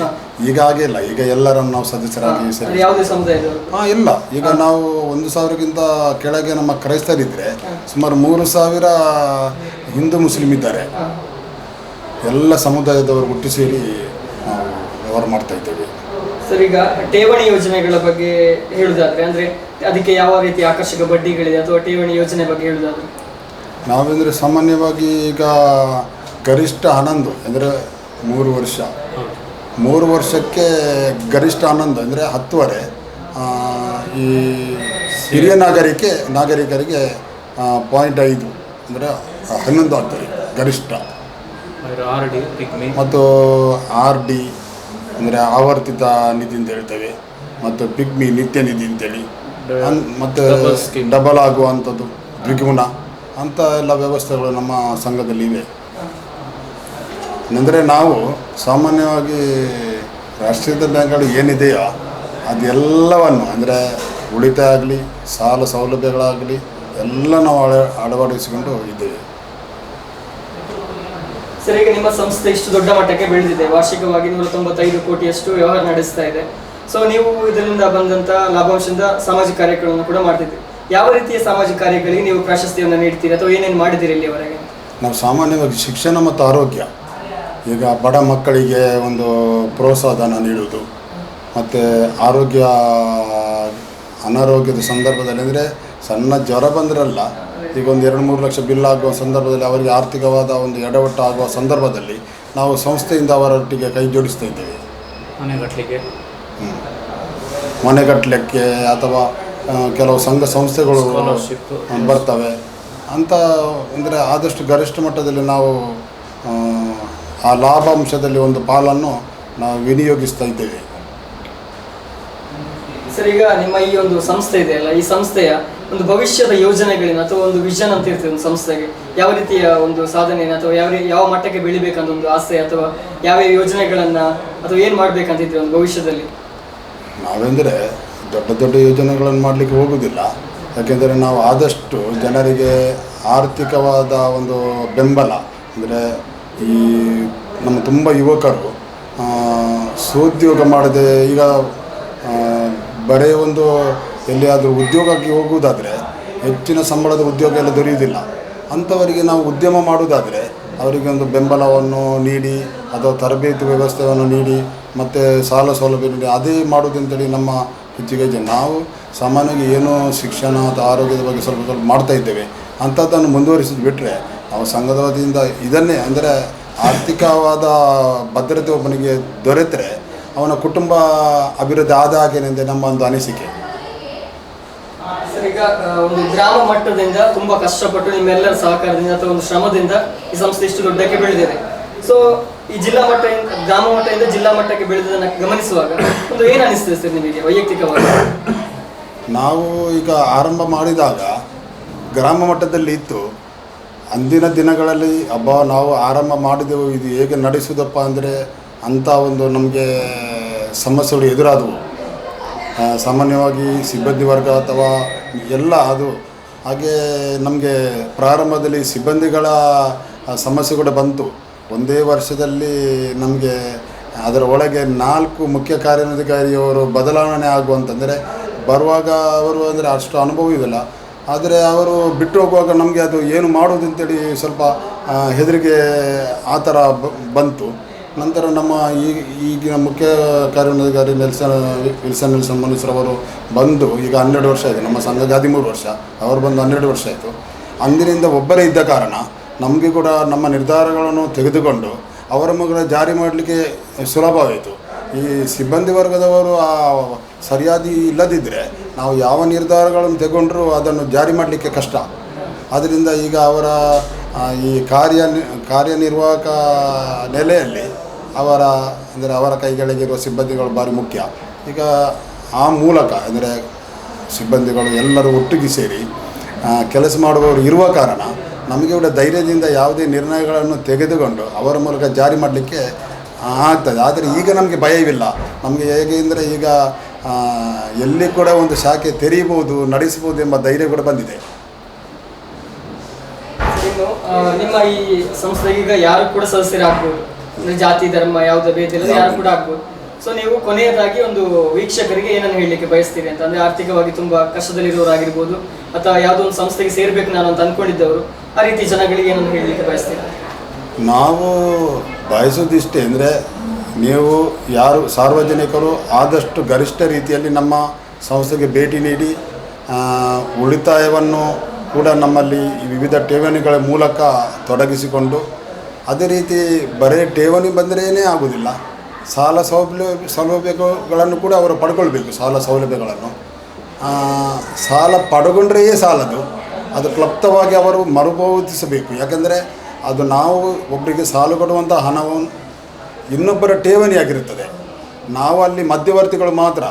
ಈಗ ಹಾಗೆ ಇಲ್ಲ, ಈಗ ಎಲ್ಲರನ್ನು ನಾವು ಸದಸ್ಯರಾಗಿ ಯಾವುದೇ ಸಮುದಾಯದವರು ಇಲ್ಲ. ಈಗ ನಾವು 1,000ಕ್ಕಿಂತ ಕೆಳಗೆ ನಮ್ಮ ಕ್ರೈಸ್ತರಿದ್ದರೆ ಸುಮಾರು 3,000 ಹಿಂದೂ ಮುಸ್ಲಿಂ ಇದ್ದಾರೆ. ಎಲ್ಲ ಸಮುದಾಯದವರು ಒಟ್ಟು ಸೇರಿ ನಾವು ವ್ಯವಹಾರ ಮಾಡ್ತಾ ಇದ್ದೇವೆ. ಸರ್, ಈಗ ಠೇವಣಿ ಯೋಜನೆಗಳ ಬಗ್ಗೆ ಹೇಳುವುದಾದ್ರೆ ಅಂದರೆ ಅದಕ್ಕೆ ಯಾವ ರೀತಿ ಆಕರ್ಷಕ ಬಡ್ಡಿಗಳಿದೆ ಅಥವಾ ಠೇವಣಿ ಯೋಜನೆ ಬಗ್ಗೆ ಹೇಳುವುದಾದ್ರೆ? ನಾವೆಂದರೆ ಸಾಮಾನ್ಯವಾಗಿ ಈಗ ಗರಿಷ್ಠ 11 ಅಂದರೆ 3 ವರ್ಷ, 3 ವರ್ಷಕ್ಕೆ ಗರಿಷ್ಠ 11 ಅಂದರೆ 10ವರೆ. ಈ ಹಿರಿಯ ನಾಗರಿಕರಿಗೆ 0.5 ಅಂದರೆ 11 ಆಗ್ತದೆ ಗರಿಷ್ಠ. ಮತ್ತು RD ಅಂದರೆ ಆವರ್ತಿತ ನಿಧಿ ಅಂತ ಹೇಳ್ತೇವೆ, ಮತ್ತು ಪಿಗ್ಮಿ ನಿತ್ಯ ನಿಧಿ ಅಂತೇಳಿ, ಮತ್ತು ಡಬಲ್ ಆಗುವಂಥದ್ದು ದ್ವಿಗುಣ ಅಂತ ಎಲ್ಲ ವ್ಯವಸ್ಥೆಗಳು ನಮ್ಮ ಸಂಘದಲ್ಲಿ ಇವೆ. ಅಂದರೆ ನಾವು ಸಾಮಾನ್ಯವಾಗಿ ರಾಷ್ಟ್ರೀಕೃತ ಬ್ಯಾಂಕ್ಗಳು ಏನಿದೆಯೋ ಅದೆಲ್ಲವನ್ನು ಅಂದರೆ ಉಳಿತಾಯ ಆಗಲಿ, ಸಾಲ ಸೌಲಭ್ಯಗಳಾಗಲಿ ಎಲ್ಲ ನಾವು ಅಳವಡಿಸಿಕೊಂಡು ಇದ್ದೇವೆ. ಸರ್, ಈಗ ನಿಮ್ಮ ಸಂಸ್ಥೆ ಇಷ್ಟು ದೊಡ್ಡ ಮಟ್ಟಕ್ಕೆ ಬೆಳೆದಿದೆ, ವಾರ್ಷಿಕವಾಗಿ 195 ಕೋಟಿಯಷ್ಟು ವ್ಯವಹಾರ ನಡೆಸ್ತಾ ಇದೆ. ಸೊ ನೀವು ಇದರಿಂದ ಬಂದಂಥ ಲಾಭಾಂಶದಿಂದ ಸಾಮಾಜಿಕ ಕಾರ್ಯಗಳನ್ನು ಕೂಡ ಮಾಡ್ತಿದ್ದೀರಿ. ಯಾವ ರೀತಿಯ ಸಾಮಾಜಿಕ ಕಾರ್ಯಗಳಿಗೆ ನೀವು ಪ್ರಾಶಸ್ತ್ಯವನ್ನು ನೀಡ್ತೀರಿ ಅಥವಾ ಏನೇನು ಮಾಡಿದ್ದೀರಿ ಇಲ್ಲಿವರೆಗೆ? ನಾವು ಸಾಮಾನ್ಯವಾಗಿ ಶಿಕ್ಷಣ ಮತ್ತು ಆರೋಗ್ಯ, ಈಗ ಬಡ ಮಕ್ಕಳಿಗೆ ಒಂದು ಪ್ರೋತ್ಸಾಹಧನ ನೀಡುವುದು, ಮತ್ತು ಅನಾರೋಗ್ಯದ ಸಂದರ್ಭದಲ್ಲಿ ಅಂದರೆ ಸಣ್ಣ ಜ್ವರ ಬಂದ್ರಲ್ಲ, ಈಗ ಒಂದು 2-3 ಲಕ್ಷ ಬಿಲ್ ಆಗುವ ಸಂದರ್ಭದಲ್ಲಿ ಅವರಿಗೆ ಆರ್ಥಿಕವಾದ ಒಂದು ಎಡವಟ್ಟು ಆಗುವ ಸಂದರ್ಭದಲ್ಲಿ ನಾವು ಸಂಸ್ಥೆಯಿಂದ ಅವರೊಟ್ಟಿಗೆ ಕೈ ಜೋಡಿಸ್ತಾ ಇದ್ದೇವೆ. ಮನೆ ಕಟ್ಟಲಿಕ್ಕೆ ಅಥವಾ ಕೆಲವು ಸಂಘ ಸಂಸ್ಥೆಗಳು ಬರ್ತವೆ ಅಂತ ಅಂದರೆ ಆದಷ್ಟು ಗರಿಷ್ಠ ಮಟ್ಟದಲ್ಲಿ ನಾವು ಆ ಲಾಭಾಂಶದಲ್ಲಿ ಒಂದು ಪಾಲನ್ನು ನಾವು ವಿನಿಯೋಗಿಸ್ತಾ ಇದ್ದೇವೆ. ಸರ್, ಈಗ ನಿಮ್ಮ ಈ ಒಂದು ಸಂಸ್ಥೆ ಇದೆಯಲ್ಲ, ಈ ಸಂಸ್ಥೆಯ ಒಂದು ಭವಿಷ್ಯದ ಯೋಜನೆಗಳೇನು ಅಥವಾ ಒಂದು ವಿಷನ್ ಅಂತ ಇರ್ತದೆ ಒಂದು ಸಂಸ್ಥೆಗೆ? ಯಾವ ರೀತಿಯ ಒಂದು ಸಾಧನೆ ಅಥವಾ ಯಾವ ಮಟ್ಟಕ್ಕೆ ಬೆಳಿಬೇಕಂತ ಒಂದು ಆಸೆ ಅಥವಾ ಯಾವ ಯೋಜನೆಗಳನ್ನ ಅಥವಾ ಏನು ಮಾಡ್ಬೇಕಂತಿದ್ರೆ ಒಂದು ಭವಿಷ್ಯದಲ್ಲಿ? ನಾವೆಂದರೆ ದೊಡ್ಡ ದೊಡ್ಡ ಯೋಜನೆಗಳನ್ನು ಮಾಡಲಿಕ್ಕೆ ಹೋಗುವುದಿಲ್ಲ. ಯಾಕೆಂದರೆ ನಾವು ಆದಷ್ಟು ಜನರಿಗೆ ಆರ್ಥಿಕವಾದ ಒಂದು ಬೆಂಬಲ, ಅಂದರೆ ಈ ನಮ್ಮ ತುಂಬ ಯುವಕರು ಸೋದ್ಯೋಗ ಮಾಡದೆ ಈಗ ಬರೀ ಒಂದು ಎಲ್ಲಿಯಾದರೂ ಉದ್ಯೋಗಕ್ಕೆ ಹೋಗುವುದಾದರೆ ಹೆಚ್ಚಿನ ಸಂಬಳದ ಉದ್ಯೋಗ ಎಲ್ಲ ದೊರೆಯುವುದಿಲ್ಲ. ಅಂಥವರಿಗೆ ನಾವು ಉದ್ಯಮ ಮಾಡುವುದಾದರೆ ಅವರಿಗೆ ಒಂದು ಬೆಂಬಲವನ್ನು ನೀಡಿ ಅಥವಾ ತರಬೇತಿ ವ್ಯವಸ್ಥೆಯನ್ನು ನೀಡಿ ಮತ್ತು ಸಾಲ ಸೌಲಭ್ಯ ನೀಡಿ ಅದೇ ಮಾಡುವುದಂತೇಳಿ ನಮ್ಮ ಹೆಚ್ಚಿಗೆ ನಾವು ಸಾಮಾನ್ಯವಾಗಿ ಏನೋ ಶಿಕ್ಷಣ ಅಥವಾ ಆರೋಗ್ಯದ ಬಗ್ಗೆ ಸ್ವಲ್ಪ ಮಾಡ್ತಾ ಇದ್ದೇವೆ. ಅಂಥದ್ದನ್ನು ಮುಂದುವರಿಸಿದ್ದು ಬಿಟ್ಟರೆ ನಾವು ಸಂಘದ ವತಿಯಿಂದ ಇದನ್ನೇ, ಅಂದರೆ ಆರ್ಥಿಕವಾದ ಭದ್ರತೆ ಒಬ್ಬನಿಗೆ ದೊರೆತರೆ ಅವನ ಕುಟುಂಬ ಅಭಿವೃದ್ಧಿ ಆದ ಹಾಗೇನೆಂದೇ ನಮ್ಮ ಒಂದು ಅನಿಸಿಕೆ. ಸರ್, ಈಗ ಒಂದು ಗ್ರಾಮ ಮಟ್ಟದಿಂದ ತುಂಬ ಕಷ್ಟಪಟ್ಟು ನಿಮ್ಮೆಲ್ಲರ ಸಹಕಾರದಿಂದ ಅಥವಾ ಒಂದು ಶ್ರಮದಿಂದ ಈ ಸಂಸ್ಥೆ ಇಷ್ಟು ದೊಡ್ಡಕ್ಕೆ ಬೆಳೆದಿದೆ. ಸೊ ಈ ಜಿಲ್ಲಾ ಮಟ್ಟದಿಂದ ಗ್ರಾಮ ಮಟ್ಟದಿಂದ ಜಿಲ್ಲಾ ಮಟ್ಟಕ್ಕೆ ಬೆಳೆದದನ್ನು ಗಮನಿಸುವಾಗ ಒಂದು ಏನು ಅನಿಸ್ತದೆ ಸರ್ ನಿಮಗೆ ವೈಯಕ್ತಿಕವಾಗಿ? ನಾವು ಈಗ ಆರಂಭ ಮಾಡಿದಾಗ ಗ್ರಾಮ ಮಟ್ಟದಲ್ಲಿ ಇತ್ತು. ಅಂದಿನ ದಿನಗಳಲ್ಲಿ ನಾವು ಆರಂಭ ಮಾಡಿದೆವು, ಇದು ಹೇಗೆ ನಡೆಸುವುದಪ್ಪ ಅಂದರೆ ಅಂಥ ಒಂದು ನಮಗೆ ಸಮಸ್ಯೆಗಳು ಎದುರಾದವು. ಸಾಮಾನ್ಯವಾಗಿ ಸಿಬ್ಬಂದಿ ವರ್ಗ ಅಥವಾ ಎಲ್ಲ ಅದು ಹಾಗೆ ನಮಗೆ ಪ್ರಾರಂಭದಲ್ಲಿ ಸಿಬ್ಬಂದಿಗಳ ಸಮಸ್ಯೆ ಕೂಡ ಬಂತು. ಒಂದೇ ವರ್ಷದಲ್ಲಿ ನಮಗೆ ಅದರ ಒಳಗೆ 4 ಮುಖ್ಯ ಕಾರ್ಯಾಧಿಕಾರಿಯವರು ಬದಲಾವಣೆ ಆಗುವಂತಂದರೆ ಬರುವಾಗ ಅವರು ಅಂದರೆ ಅಷ್ಟು ಅನುಭವ ಇದಿಲ್ಲ. ಆದರೆ ಅವರು ಬಿಟ್ಟು ಹೋಗುವಾಗ ನಮಗೆ ಅದು ಏನು ಮಾಡೋದು ಅಂತೇಳಿ ಸ್ವಲ್ಪ ಹೆದರಿಕೆ ಆ ಥರ ಬಂತು. ನಂತರ ನಮ್ಮ ಈಗಿನ ಮುಖ್ಯ ಕಾರ್ಯಾಧಿಕಾರಿ ವಿಲ್ಸನ್ ಮನುಷ್ಯರವರು ಬಂದು ಈಗ 12 ವರ್ಷ ಆಯಿತು. ನಮ್ಮ ಸಂಘಕ್ಕೆ 13 ವರ್ಷ, ಅವರು ಬಂದು 12 ವರ್ಷ ಆಯಿತು. ಅಂದಿನಿಂದ ಒಬ್ಬರೇ ಇದ್ದ ಕಾರಣ ನಮಗೆ ಕೂಡ ನಮ್ಮ ನಿರ್ಧಾರಗಳನ್ನು ತೆಗೆದುಕೊಂಡು ಅವರ ಮಗಳ ಜಾರಿ ಮಾಡಲಿಕ್ಕೆ ಸುಲಭವಾಯಿತು. ಈ ಸಿಬ್ಬಂದಿ ವರ್ಗದವರು ಸರಿಯಾಗಿ ಇಲ್ಲದಿದ್ದರೆ ನಾವು ಯಾವ ನಿರ್ಧಾರಗಳನ್ನು ತೆಗೊಂಡರೂ ಅದನ್ನು ಜಾರಿ ಮಾಡಲಿಕ್ಕೆ ಕಷ್ಟ. ಆದ್ದರಿಂದ ಈಗ ಅವರ ಈ ಕಾರ್ಯನಿರ್ವಾಹಕ ನೆಲೆಯಲ್ಲಿ ಅವರ ಕೈಗಳಿಗಿರುವ ಸಿಬ್ಬಂದಿಗಳು ಭಾರಿ ಮುಖ್ಯ. ಈಗ ಆ ಮೂಲಕ ಅಂದರೆ ಸಿಬ್ಬಂದಿಗಳು ಎಲ್ಲರೂ ಒಟ್ಟಿಗೆ ಸೇರಿ ಕೆಲಸ ಮಾಡುವವರು ಇರುವ ಕಾರಣ ನಮಗೆ ಕೂಡ ಧೈರ್ಯದಿಂದ ಯಾವುದೇ ನಿರ್ಣಯಗಳನ್ನು ತೆಗೆದುಕೊಂಡು ಅವರ ಮೂಲಕ ಜಾರಿ ಮಾಡಲಿಕ್ಕೆ ಆಗ್ತದೆ. ಆದರೆ ಈಗ ನಮಗೆ ಭಯವಿಲ್ಲ. ನಮಗೆ ಹೇಗೆ ಅಂದರೆ ಈಗ ಎಲ್ಲಿ ಕೂಡ ಒಂದು ಶಾಖೆ ತೆರೀಬೋದು, ನಡೆಸ್ಬೋದು ಎಂಬ ಧೈರ್ಯ ಕೂಡ ಬಂದಿದೆ. ಇನ್ನು ನಿಮ್ಮ ಈ ಸಂಸ್ಥೆಗೆ ಈಗ ಯಾರು ಕೂಡ ಸದಸ್ಯರಾಗ್ಬೋದು, ಅಂದರೆ ಜಾತಿ ಧರ್ಮ ಯಾವುದೇ ಭೇದ ಇಲ್ಲ, ಯಾರು ಕೂಡ ಆಗ್ಬೋದು. ಸೊ ನೀವು ಕೊನೆಯದಾಗಿ ಒಂದು ವೀಕ್ಷಕರಿಗೆ ಏನನ್ನು ಹೇಳಲಿಕ್ಕೆ ಬಯಸ್ತೀರಿ ಅಂತ? ಅಂದರೆ ಆರ್ಥಿಕವಾಗಿ ತುಂಬ ಕಷ್ಟದಲ್ಲಿರೋರಾಗಿರ್ಬೋದು ಅಥವಾ ಯಾವುದೋ ಒಂದು ಸಂಸ್ಥೆಗೆ ಸೇರಬೇಕು ನಾನು ಅಂತ ಅಂದ್ಕೊಂಡಿದ್ದವರು, ಆ ರೀತಿ ಜನಗಳಿಗೆ ಏನನ್ನು ಹೇಳಲಿಕ್ಕೆ ಬಯಸ್ತೀರಿ? ನಾವು ಬಯಸೋದಿಷ್ಟೇ, ಅಂದರೆ ನೀವು ಯಾರು ಸಾರ್ವಜನಿಕರು ಆದಷ್ಟು ಗರಿಷ್ಠ ರೀತಿಯಲ್ಲಿ ನಮ್ಮ ಸಂಸ್ಥೆಗೆ ಭೇಟಿ ನೀಡಿ ಉಳಿತಾಯವನ್ನು ಕೂಡ ನಮ್ಮಲ್ಲಿ ವಿವಿಧ ಠೇವಣಿಗಳ ಮೂಲಕ ತೊಡಗಿಸಿಕೊಂಡು, ಅದೇ ರೀತಿ ಬರೀ ಠೇವಣಿ ಬಂದರೇನೇ ಆಗೋದಿಲ್ಲ, ಸಾಲ ಸೌಲಭ್ಯಗಳನ್ನು ಕೂಡ ಅವರು ಪಡ್ಕೊಳ್ಬೇಕು. ಸಾಲ ಸೌಲಭ್ಯಗಳನ್ನು ಸಾಲ ಪಡ್ಕೊಂಡ್ರೆಯೇ ಸಾಲದು, ಅದು ಕ್ಲಪ್ತವಾಗಿ ಅವರು ಮರುಪಾವತಿಸಬೇಕು. ಯಾಕೆಂದರೆ ಅದು ನಾವು ಒಬ್ಬರಿಗೆ ಸಾಲ ಕೊಡುವಂಥ ಹಣವು ಇನ್ನೊಬ್ಬರ ಠೇವಣಿಯಾಗಿರುತ್ತದೆ. ನಾವು ಅಲ್ಲಿ ಮಧ್ಯವರ್ತಿಗಳು ಮಾತ್ರ.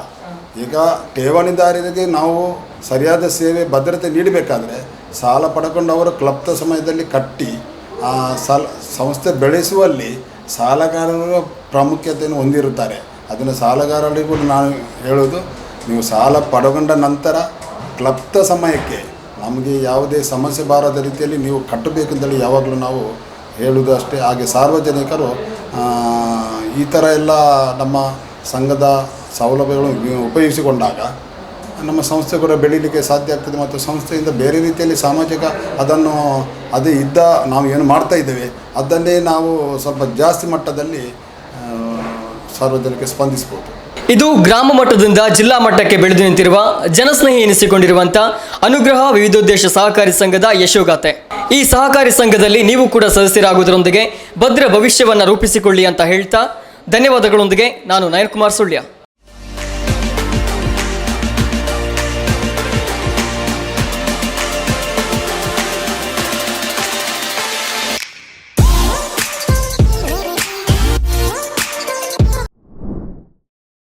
ಈಗ ಠೇವಣಿದಾರರಿಗೆ ನಾವು ಸರಿಯಾದ ಸೇವೆ ಭದ್ರತೆ ನೀಡಬೇಕಾದ್ರೆ ಸಾಲ ಪಡ್ಕೊಂಡು ಅವರು ಕ್ಲಪ್ತ ಸಮಯದಲ್ಲಿ ಕಟ್ಟಿ ಸಂಸ್ಥೆ ಬೆಳೆಸುವಲ್ಲಿ ಸಾಲಗಾರರ ಪ್ರಾಮುಖ್ಯತೆಯನ್ನು ಹೊಂದಿರುತ್ತಾರೆ. ಅದನ್ನು ಸಾಲಗಾರರಿಗೂ ಕೂಡ ನಾನು ಹೇಳೋದು, ನೀವು ಸಾಲ ಪಡ್ಕೊಂಡ ನಂತರ ಕ್ಲಪ್ತ ಸಮಯಕ್ಕೆ ನಮಗೆ ಯಾವುದೇ ಸಮಸ್ಯೆ ಬಾರದ ರೀತಿಯಲ್ಲಿ ನೀವು ಕಟ್ಟಬೇಕಂತೇಳಿ ಯಾವಾಗಲೂ ನಾವು ಹೇಳುವುದು ಅಷ್ಟೇ. ಹಾಗೆ ಸಾರ್ವಜನಿಕರು ಈ ಥರ ಎಲ್ಲ ನಮ್ಮ ಸಂಘದ ಸೌಲಭ್ಯಗಳನ್ನು ಉಪಯೋಗಿಸಿಕೊಂಡಾಗ ನಮ್ಮ ಸಂಸ್ಥೆ ಕೂಡ ಬೆಳೀಲಿಕ್ಕೆ ಸಾಧ್ಯ ಆಗ್ತದೆ. ಮತ್ತು ಸಂಸ್ಥೆಯಿಂದ ಬೇರೆ ರೀತಿಯಲ್ಲಿ ಸಾಮಾಜಿಕ ಅದೇ ನಾವು ಏನು ಮಾಡ್ತಾ ಇದ್ದೇವೆ ಅದನ್ನೇ ನಾವು ಸ್ವಲ್ಪ ಜಾಸ್ತಿ ಮಟ್ಟದಲ್ಲಿ ಸಾರ್ವಜನಿಕ ಸ್ಪಂದಿಸ್ಬೋದು. ಇದು ಗ್ರಾಮ ಮಟ್ಟದಿಂದ ಜಿಲ್ಲಾ ಮಟ್ಟಕ್ಕೆ ಬೆಳೆದು ನಿಂತಿರುವ ಜನಸ್ನೇಹಿ ಎನಿಸಿಕೊಂಡಿರುವಂಥ ಅನುಗ್ರಹ ವಿವಿಧೋದ್ದೇಶ ಸಹಕಾರಿ ಸಂಘದ ಯಶೋಗಾಥೆ. ಈ ಸಹಕಾರಿ ಸಂಘದಲ್ಲಿ ನೀವು ಕೂಡ ಸದಸ್ಯರಾಗುವುದರೊಂದಿಗೆ ಭದ್ರ ಭವಿಷ್ಯವನ್ನು ರೂಪಿಸಿಕೊಳ್ಳಿ ಅಂತ ಹೇಳ್ತಾ ಧನ್ಯವಾದಗಳೊಂದಿಗೆ ನಾನು ನಯನ್ ಕುಮಾರ್ ಸುಳ್ಯ.